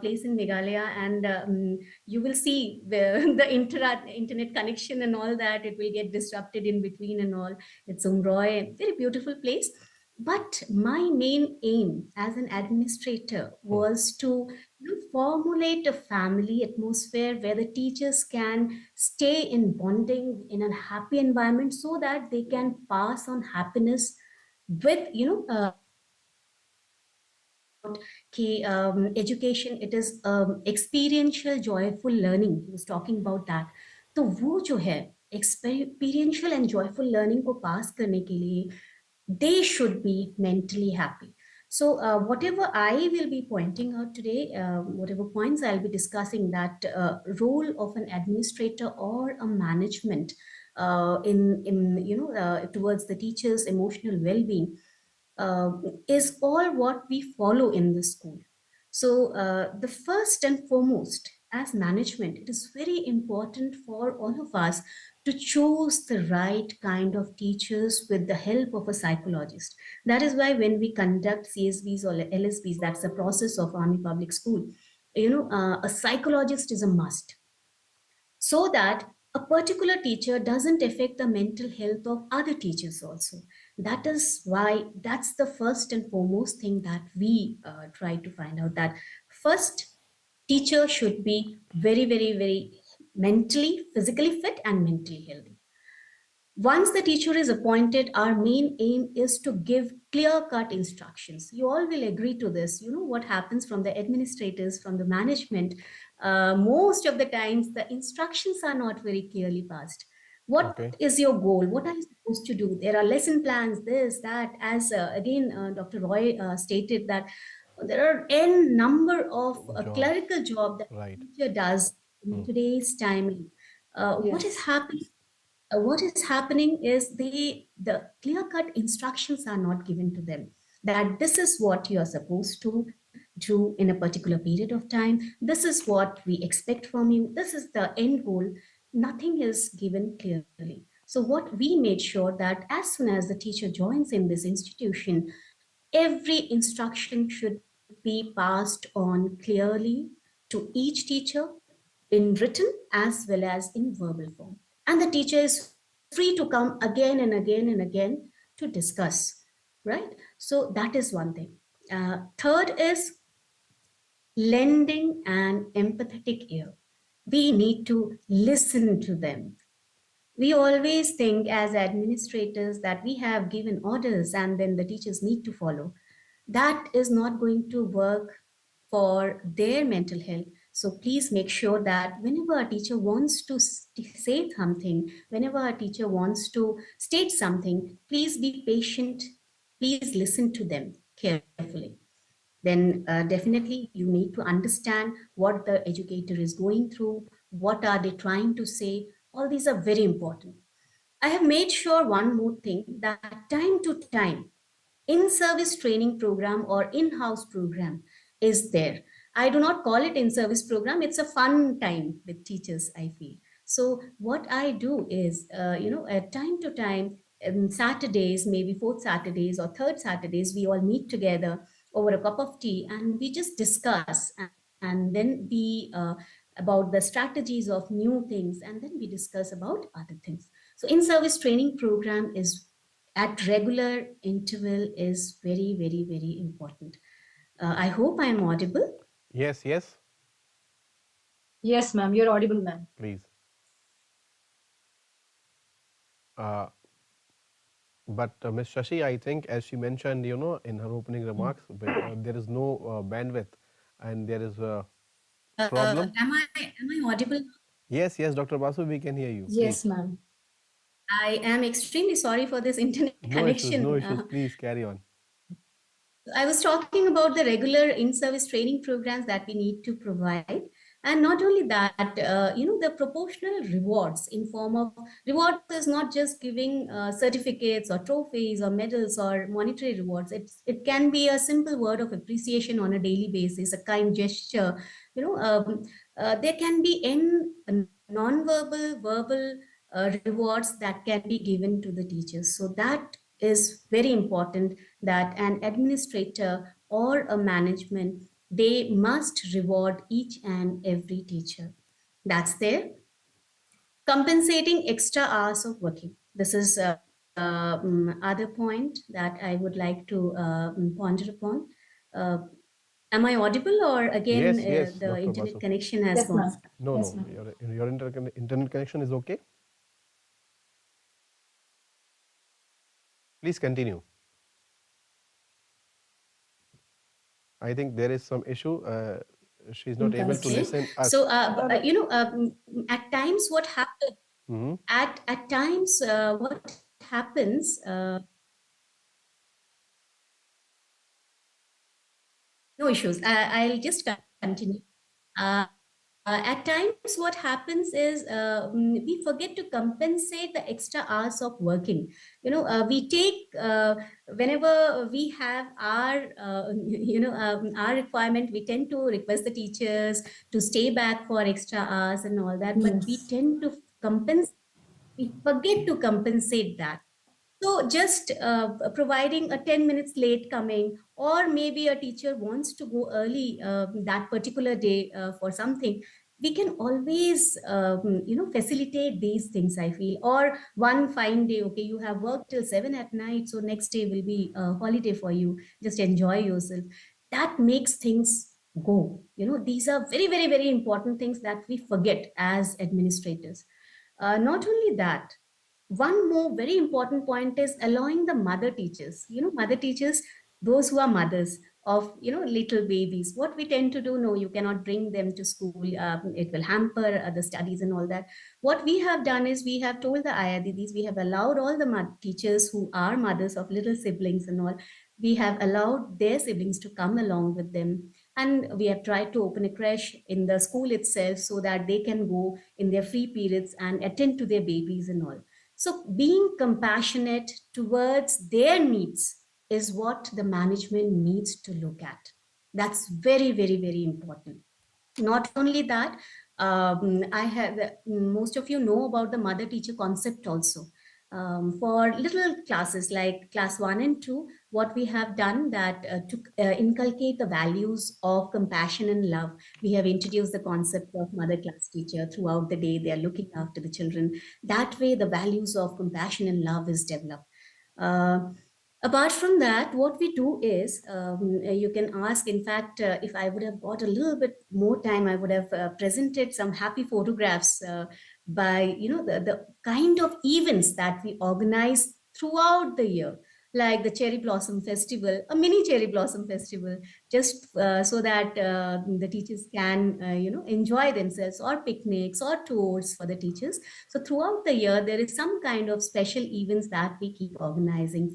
place in Meghalaya, and you will see the internet connection and all that, it will get disrupted in between and all. It's Umroy, very beautiful place. But my main aim as an administrator was to formulate a family atmosphere where the teachers can stay in bonding in a happy environment, so that they can pass on happiness with education. It is experiential joyful learning, he was talking about that. तो वो जो है experiential and joyful learning को pass करने के लिए they should be mentally happy. So whatever I will be pointing out today, whatever points I'll be discussing, that role of an administrator or a management towards the teacher's emotional well-being is all what we follow in the school. So the first and foremost, as management, it is very important for all of us to choose the right kind of teachers with the help of a psychologist. That is why when we conduct CSBs or LSBs, that's the process of Army Public School, a psychologist is a must, so that a particular teacher doesn't affect the mental health of other teachers also. That is why that's the first and foremost thing that we try to find out, that first, teacher should be very, very, very mentally, physically fit and mentally healthy. Once the teacher is appointed, our main aim is to give clear-cut instructions. You all will agree to this. You know what happens from the administrators, from the management. Most of the times, the instructions are not very clearly passed. What is your goal? What are you supposed to do? There are lesson plans, this, that. As again, Dr. Roy stated that there are n number of clerical job that the teacher does in today's time. What is happening? What is happening is the clear-cut instructions are not given to them, that this is what you are supposed to do in a particular period of time. This is what we expect from you. This is the end goal. Nothing is given clearly. So what we made sure that as soon as the teacher joins in this institution, every instruction should be passed on clearly to each teacher in written as well as in verbal form. And the teacher is free to come again and again and again to discuss, right? So that is one thing. Third is lending an empathetic ear. We need to listen to them. We always think as administrators that we have given orders and then the teachers need to follow. That is not going to work for their mental health. So please make sure that whenever a teacher wants to say something, whenever a teacher wants to state something, please be patient. Please listen to them carefully. Then definitely you need to understand what the educator is going through, what are they trying to say. All these are very important. I have made sure one more thing, that time to time, in-service training program or in-house program is there. I do not call it in-service program. It's a fun time with teachers, I feel. So what I do is, at time to time, Saturdays, maybe fourth Saturdays or third Saturdays, we all meet together over a cup of tea and we just discuss and then we about the strategies of new things, and then we discuss about other things. So in-service training program is at regular interval is very, very, very important. I hope I am audible. Yes, yes. Yes, ma'am. You're audible, ma'am. Please. But Ms. Shashi, I think as she mentioned, in her opening remarks, there is no bandwidth and there is a problem. Am I audible? Yes, yes, Dr. Basu, we can hear you. Yes, Please. ma'am. I am extremely sorry for this internet No issues, no connection. issues. Please carry on. I was talking about the regular in-service training programs that we need to provide. And not only that, the proportional rewards in form of rewards is not just giving certificates or trophies or medals or monetary rewards. It can be a simple word of appreciation on a daily basis, a kind gesture. There can be non-verbal, verbal rewards that can be given to the teachers. So that is very important, that an administrator or a management, they must reward each and every teacher. That's there. Compensating extra hours of working. This is other point that I would like to ponder upon. Am I audible, or again Yes, yes, the Dr. internet Basu. connection has Yes, gone? ma'am. No, Yes, no, ma'am. your internet connection is okay. Please continue. I think there is some issue. She's not able to Okay. listen us. So, at times what happens, at times what happens, no issues. I'll just continue. At times, what happens is we forget to compensate the extra hours of working. We take whenever we have our, our requirement, we tend to request the teachers to stay back for extra hours and all that. But we tend to compensate. We forget to compensate that. So just providing a 10 minutes late coming, or maybe a teacher wants to go early that particular day for something, we can always, facilitate these things, I feel. Or one fine day, okay, you have worked till 7 at night, so next day will be a holiday for you. Just enjoy yourself. That makes things go. These are very, very, very important things that we forget as administrators. Not only that, one more very important point is allowing the mother teachers, mother teachers, those who are mothers of, little babies. What we tend to do, no, you cannot bring them to school. It will hamper the studies and all that. What we have done is we have told the Aya Didis, we have allowed all the teachers who are mothers of little siblings and all, we have allowed their siblings to come along with them. And we have tried to open a creche in the school itself so that they can go in their free periods and attend to their babies and all. So being compassionate towards their needs is what the management needs to look at. That's very, very, very important. Not only that, most of you know about the mother teacher concept also. For little classes like class 1 and 2, what we have done that to inculcate the values of compassion and love, we have introduced the concept of mother class teacher. Throughout the day, they are looking after the children. That way, the values of compassion and love is developed. Apart from that, what we do is, you can ask, in fact, if I would have got a little bit more time, I would have presented some happy photographs by, the kind of events that we organize throughout the year, like the Cherry Blossom Festival, a mini Cherry Blossom Festival, just so that the teachers can, enjoy themselves, or picnics or tours for the teachers. So throughout the year, there is some kind of special events that we keep organizing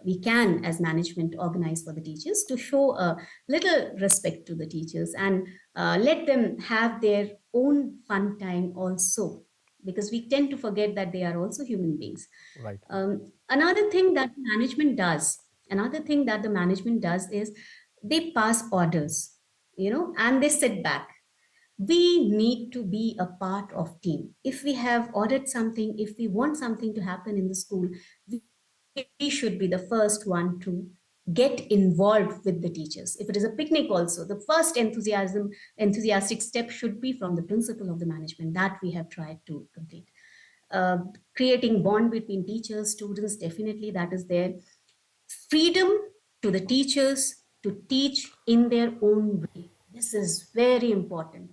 we can as management organize for the teachers to show a little respect to the teachers and let them have their own fun time also, because we tend to forget that they are also human beings. Right. Another thing that management does is they pass orders, and they sit back. We need to be a part of team. If we have ordered something, if we want something to happen in the school, we should be the first one to get involved with the teachers. If it is a picnic also, the first enthusiastic step should be from the principal of the management. That we have tried to complete. Creating bond between teachers, students, definitely that is there. Freedom to the teachers to teach in their own way. This is very important.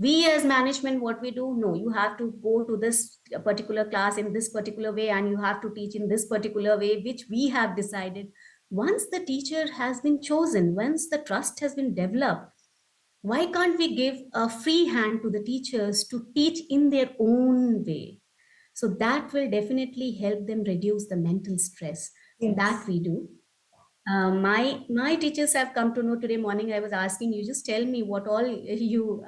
We as management, what we do, no, you have to go to this particular class in this particular way, and you have to teach in this particular way, which we have decided. Once the teacher has been chosen, once the trust has been developed, why can't we give a free hand to the teachers to teach in their own way? So that will definitely help them reduce the mental stress. Yes. That we do. My teachers have come to know today morning. I was asking you, just tell me what all you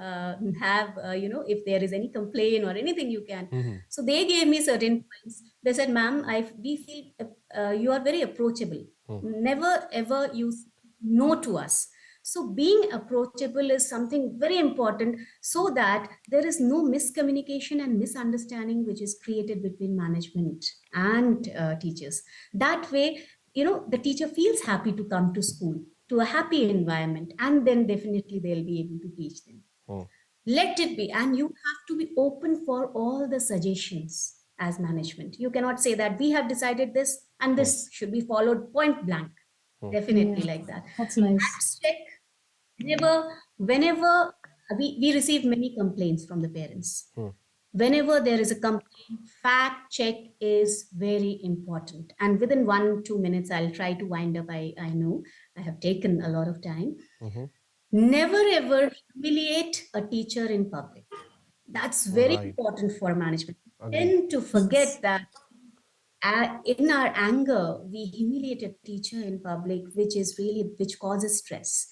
have, if there is any complaint or anything you can. So they gave me certain points. They said, ma'am, we feel you are very approachable. Never ever use no to us. So being approachable is something very important, so that there is no miscommunication and misunderstanding which is created between management and teachers. That way, the teacher feels happy to come to school, to a happy environment, and then definitely they'll be able to teach them. Let it be. And you have to be open for all the suggestions as management. You cannot say that we have decided this and this should be followed point blank. Definitely like that. That's nice. Let's check. Whenever we receive many complaints from the parents. Whenever there is a complaint, fact check is very important. And within 1-2 minutes, I'll try to wind up. I know I have taken a lot of time. Never ever humiliate a teacher in public. That's very important for management. Tend to forget that in our anger, we humiliate a teacher in public, which causes stress.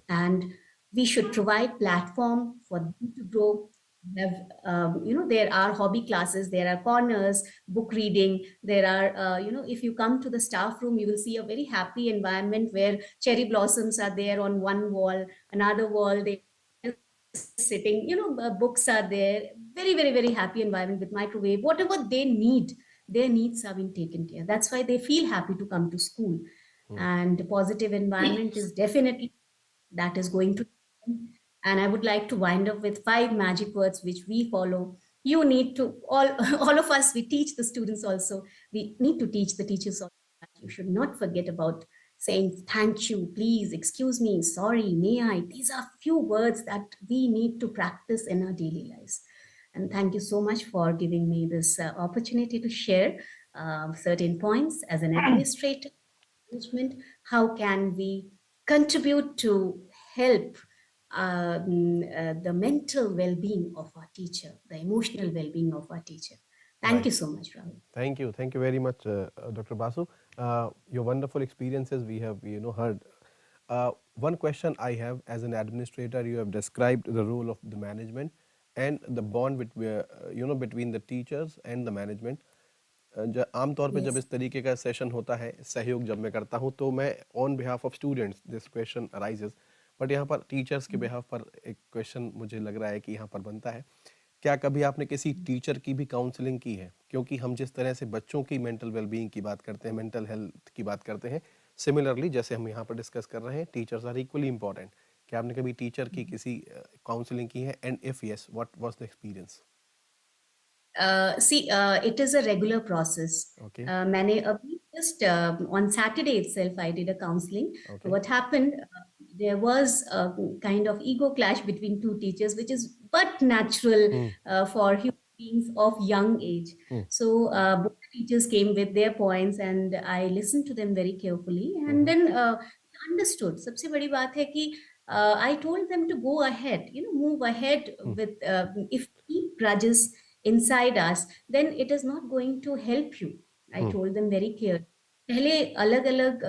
And we should provide platform for them to grow. There are hobby classes, there are corners, book reading, there are, if you come to the staff room, you will see a very happy environment where cherry blossoms are there on one wall, another wall, they sitting, books are there, very, very, very happy environment with microwave, whatever they need, their needs are being taken care. That's why they feel happy to come to school. And positive environment is definitely, that is going to. And I would like to wind up with 5 magic words which we follow. You need to, all of us, we teach the students also. We need to teach the teachers also. You should not forget about saying thank you, please, excuse me, sorry, may I. These are few words that we need to practice in our daily lives. And thank you so much for giving me this opportunity to share certain points as an administrator, management. How can we contribute to help the mental well-being of our teacher, the emotional well-being of our teacher? Thank you so much, Rahul. Thank you very much, Dr. Basu. Your wonderful experiences we have heard. One question I have, as an administrator, you have described the role of the management and the bond between the teachers and the management. आमतौर पे जब इस तरीके का session होता है, सहयोग जब मैं करता हूँ, तो मैं on behalf of students this question arises, but यहाँ पर टीचर्स के बिहाफ पर एक क्वेश्चन मुझे लग रहा है कि यहाँ पर बनता है, क्या कभी आपने किसी टीचर की भी काउंसलिंग की है? क्योंकि हम जिस तरह से बच्चों की मेंटल वेलबींग की बात करते हैं, मेंटल हेल्थ की बात करते हैं, सिमिलरली जैसे हम यहाँ पर डिस्कस कर रहे हैं, टीचर्स आर इक्वली इंपॉर्टेंट. क्या आपने कभी टीचर की किसी काउंसलिंग की है? And if yes, what was the experience? It is a regular process. Okay. मैंने अभी just on Saturday itself I did a counseling. Okay. What happened? There was a kind of ego clash between 2 teachers, which is but natural for human beings of young age. So both teachers came with their points, and I listened to them very carefully, and then understood. सबसे बड़ी बात है कि I told them to go ahead, move ahead with. If we keep grudges inside us, then it is not going to help you. I told them very clearly. पहले अलग-अलग,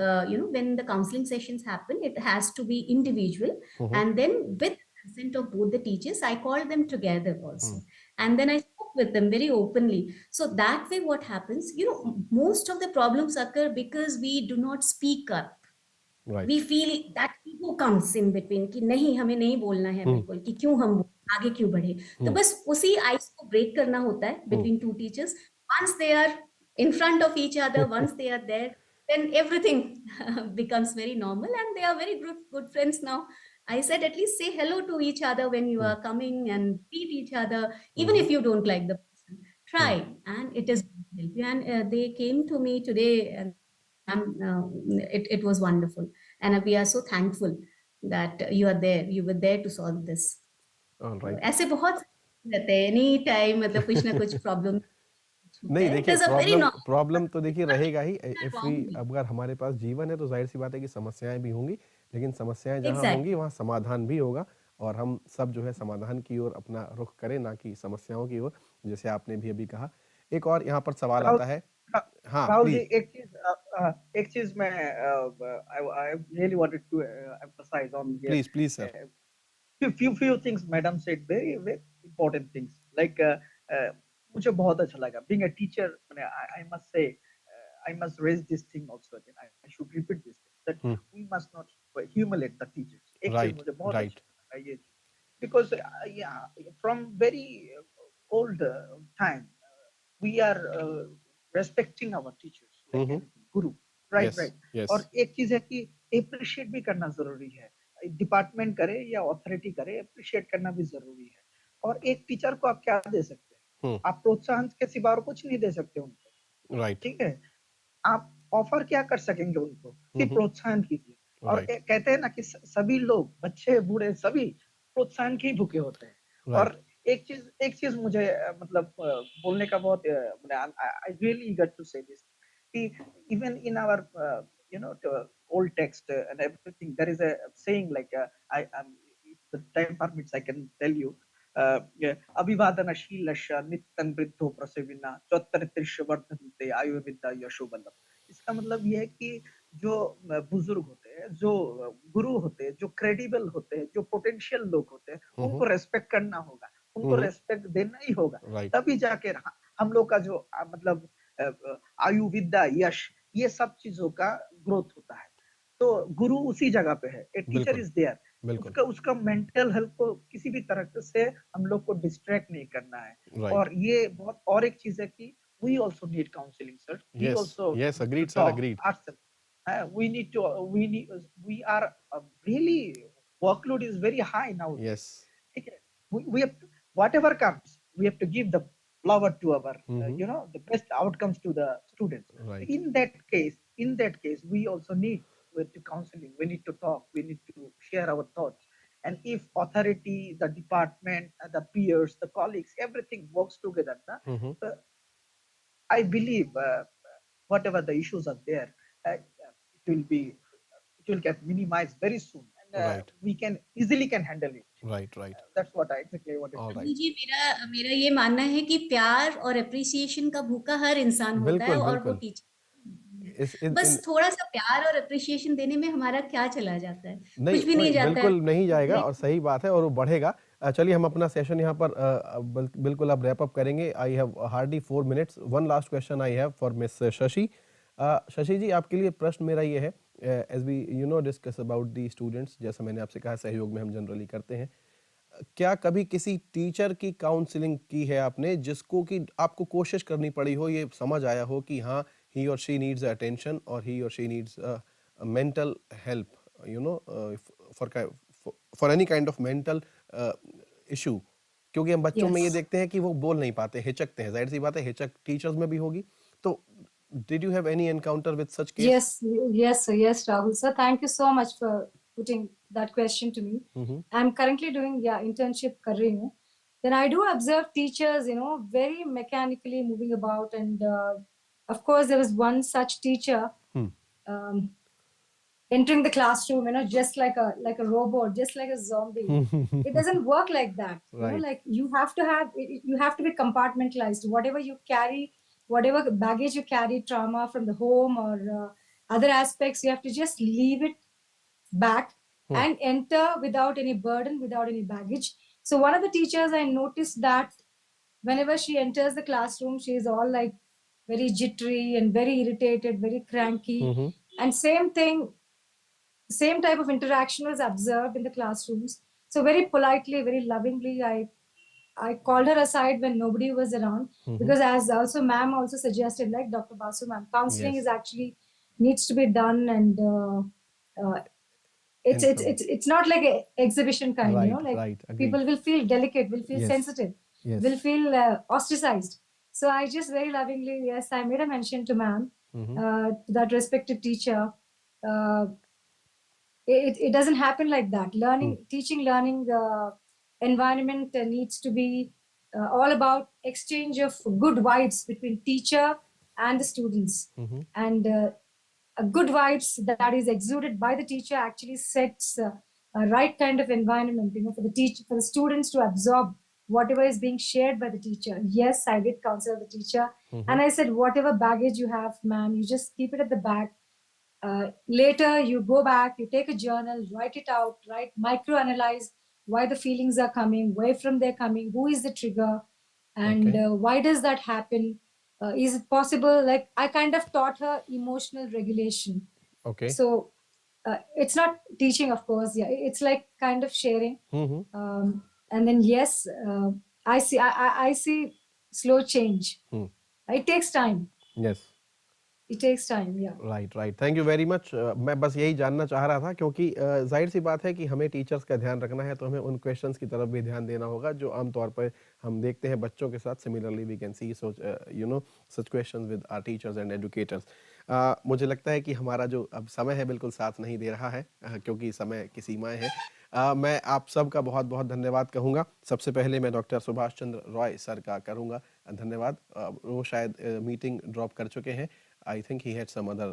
when the counseling sessions happen, it has to be individual, and then with consent of both the teachers, I called them together also, and then I spoke with them very openly. So that way, what happens? Most of the problems occur because we do not speak up. Right. We feel that ego comes in between कि नहीं, हमें नहीं बोलना है बिल्कुल, कि क्यों हम आगे क्यों बढ़े. तो बस उसी आइस को ब्रेक करना होता है between 2 teachers. Once they are in front of each other, once they are there, then everything becomes very normal, and they are very good friends now. I said, at least say hello to each other when you are coming, and greet each other, even if you don't like the person. Try, and it is help you. And they came to me today, and it was wonderful, and we are so thankful that you are there. You were there to solve this. All तो right. ऐसे बहुत रहते हैं any time, मतलब कुछ ना कुछ problem होता नहीं है। इट देखिए, इज अ वेरी प्रॉब्लम तो देखिए रहेगा ही। If we, normal. अगर हमारे पास जीवन है तो जाहिर सी बात है कि समस्याएं भी होंगी, लेकिन समस्याएं जहां होंगी एग्जैक्टली। वहां समाधान भी होगा। और हम सब जो है समाधान की ओर अपना रुख करें, ना कि समस्याओं की ओर, जैसे आपने भी अभी कहा। एक और यहाँ पर सवाल राहुल आता है। हाँ राहुल जी, प्लीज। एक चीज मैं I really wanted to emphasize on here. Please sir. uh, few things madam said, very very important things, like मुझे बहुत अच्छा लगा being a teacher. I must say, I must raise this thing also again. I should repeat this thing, that we must not humiliate the teachers. एक चीज right मुझे बहुत right. अच्छा लगा ये चीज, because yeah, from very old time, we are respecting our teachers like anything, guru, right, yes right. Yes. और एक चीज है कि अप्रिशिएट भी करना जरूरी है, डिपार्टमेंट करे या अथॉरिटी करे, अप्रिशिएट करना भी जरूरी है। और एक टीचर को आप क्या दे सकते हैं? आप प्रोत्साहन के सिवा और कुछ नहीं दे सकते उनको, राइट ठीक है? आप ऑफर क्या कर सकेंगे उनको? सिर्फ प्रोत्साहन कीजिए। और राइट कहते हैं ना कि सभी लोग, बच्चे बूढ़े सभी प्रोत्साहन के ही भूखे होते हैं। राइट। और एक चीज मुझे मतलब बोलने का बहुत, I really got to say this, कि even in our old text and everything, there is a saying like, if the time permits I can tell you, अभिवादनशीलस्य नित्यं वृद्धो प्रसेविना चौत्तरित्रिश वर्धन्ते आयुर्विद्या यशोबलम। इसका मतलब ये है कि जो बुजुर्ग होते हैं, जो गुरु होते हैं, जो क्रेडिबल होते हैं, जो पोटेंशियल लोग होते हैं, उनको रेस्पेक्ट करना होगा, उनको रेस्पेक्ट देना ही होगा। राइट तभी जाके हम लोग का जो मतलब आयु विद्या यश, ये सब चीजों का ग्रोथ होता है। तो गुरु उसी जगह पे है, ए टीचर बिल्कुल इज देयर। बिल्कुल। उसका मेंटल हेल्थ को किसी भी तरह से हम लोग को डिस्ट्रैक्ट नहीं करना है। राइट। और ये बहुत, और एक चीज है कि we also need counselling sir, we yes also yes, need to agreed sir, talk agreed. ourselves. We need to, we are really, workload is very high nowadays. Yes. ठीक है? We have to, whatever comes, we have to give the flower to our, the best outcomes to the students. Right In that case, we also need to counseling. We need to talk. We need to share our thoughts. And if authority, the department, the peers, the colleagues, everything works together, uh, I believe whatever the issues are there, it will get minimized very soon, and right we can easily can handle it. Right right. That's what I exactly wanted to all say. Right. जी, मेरा मेरा ये मानना है कि प्यार और appreciation का भूखा हर इंसान होता है, बिल्कुल और वो बिल्कुल। टीचर इस इन बस इन थोड़ा सा प्यार और अप्रिसिएशन देने में हमारा क्या चला जाता है? नहीं कुछ भी नहीं नहीं, जाता है। बिल्कुल नहीं जाएगा, और सही बात है, और वो बढ़ेगा। चलिए हम अपना सेशन यहाँ पर बिल्कुल अब रैप अप करेंगे। I have hardly 4 minutes. One last question I have for miss Shashi. Shashi ji, आपके लिए प्रश्न मेरा ये है, as we discuss about the students, जैसा मैंने आपसे कहा सहयोग में हम जनरली करते हैं, क्या कभी किसी टीचर की काउंसलिंग की है आपने, जिसको कि आपको कोशिश करनी पड़ी हो, ये समझ आया हो कि हाँ, ही और शी नीड्स अटेंशन, और ही और she needs mental help, for any kind of mental issue? क्योंकि हम बच्चों में ये Yes. देखते हैं कि वो बोल नहीं पाते, हिचकते हैं, जाहिर सी बात है हिचक टीचर्स में भी होगी। तो did you have any encounter with such case? Yes, sir. Yes, Rahul sir. Thank you so much for putting that question to me. I'm currently doing internship कर रही हूँ. Then I do observe teachers, very mechanically moving about, and of course there was one such teacher entering the classroom, just like a robot, just like a zombie. It doesn't work like that. Right. Like you have to be compartmentalized. Whatever you carry, whatever baggage you carry, trauma from the home or other aspects, you have to just leave it back and enter without any burden, without any baggage. So one of the teachers, I noticed that whenever she enters the classroom, she is all like very jittery and very irritated, very cranky. And same type of interaction was observed in the classrooms. So very politely, very lovingly, I called her aside when nobody was around, because as also ma'am also suggested, like Dr. Basu ma'am, counseling Yes. is actually needs to be done, and it's not like a exhibition kind, Right, like right, agreed. people will feel delicate, will feel Yes. sensitive, Yes. will feel ostracized. So I just very lovingly, yes, I made a mention to ma'am, to that respected teacher. It doesn't happen like that. Teaching, learning environment needs to be all about exchange of good vibes between teacher and the students. And a good vibes that is exuded by the teacher actually sets a right kind of environment, for the teacher, for the students to absorb whatever is being shared by the teacher. Yes, I did counsel the teacher, and I said, whatever baggage you have, ma'am, you just keep it at the back. Later, you go back, you take a journal, write it out, micro-analyze why the feelings are coming, where from they're coming, who is the trigger, and why does that happen? Is it possible? Like, I kind of taught her emotional regulation. Okay. So it's not teaching, of course. Yeah, it's like kind of sharing. And then yes, I see slow change. It takes time. Yes. It takes time, yeah. Right thank you very much. मैं बस यही जानना चाह रहा था क्योंकि जाहिर सी बात है कि हमें टीचर्स का ध्यान रखना है, तो हमें उन क्वेश्चंस की तरफ भी ध्यान देना होगा जो आमतौर पर हम देखते हैं बच्चों के साथ। Similarly we can see such questions with our teachers and educators. मुझे लगता है कि हमारा जो अब समय है बिल्कुल साथ नहीं दे रहा है, क्योंकि समय की सीमाएं हैं। मैं आप सबका बहुत बहुत धन्यवाद कहूँगा। सबसे पहले मैं डॉक्टर सुभाष चंद्र रॉय सर का करूँगा धन्यवाद। वो शायद मीटिंग ड्रॉप कर चुके हैं। I think he had some other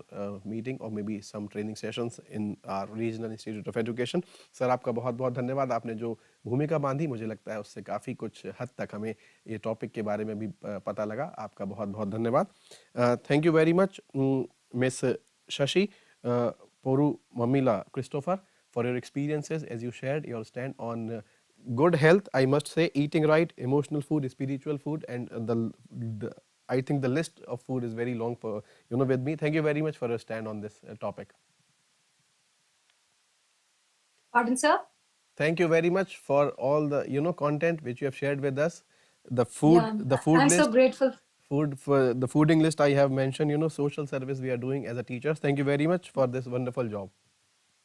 meeting or maybe some training sessions in our Regional Institute of Education. Sir आपका बहुत बहुत धन्यवाद। आपने जो भूमिका बांधी मुझे लगता है उससे काफ़ी कुछ हद तक हमें ये टॉपिक के बारे में भी पता लगा। आपका बहुत बहुत धन्यवाद। Thank you very much miss Shashi Porumamilla Christopher for your experiences as you shared your stand on good health. I must say eating right, emotional food, spiritual food, and I think the list of food is very long for with me. Thank you very much for your stand on this topic. Pardon, sir? Thank you very much for all the content which you have shared with us. The food, yeah, food I'm list. so grateful. Food for the fooding list I have mentioned. Social service we are doing as a teachers. Thank you very much for this wonderful job.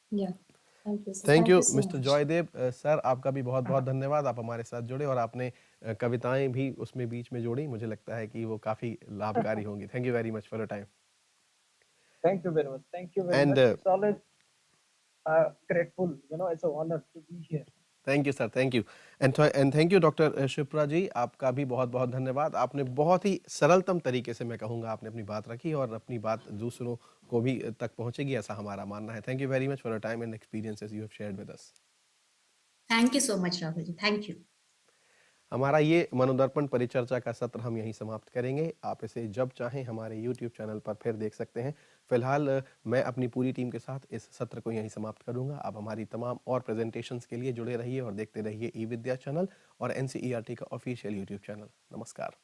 Yeah. Thank you, sir. Thank you so mister much. Joydev sir, आपका भी बहुत बहुत धन्यवाद। आप हमारे साथ जुड़े और आपने कविताएं भी उसमें बीच में जोड़ी। मुझे लगता है कि वो काफ़ी लाभकारी होंगी। Thank you very much for your time. Thank you very much. Thank you very And, much. It's always grateful. It's an honor to be here. Thank you sir, thank you and thank you doctor Shipra ji, आपका भी बहुत बहुत धन्यवाद। आपने बहुत ही सरलतम तरीके से मैं कहूँगा आपने अपनी बात रखी और अपनी बात दूसरों को भी तक पहुँचेगी ऐसा हमारा मानना है। Thank you very much for your time and experiences you have shared with us. Thank you so much Rahul ji, thank you. हमारा ये मनोदर्पण परिचर्चा का सत्र हम यहीं समाप्त करेंगे। आप इसे जब चाहें हमारे YouTube चैनल पर फिर देख सकते हैं। फिलहाल मैं अपनी पूरी टीम के साथ इस सत्र को यहीं समाप्त करूंगा। आप हमारी तमाम और प्रेजेंटेशंस के लिए जुड़े रहिए और देखते रहिए eVidya चैनल और NCERT का ऑफिशियल YouTube चैनल। नमस्कार।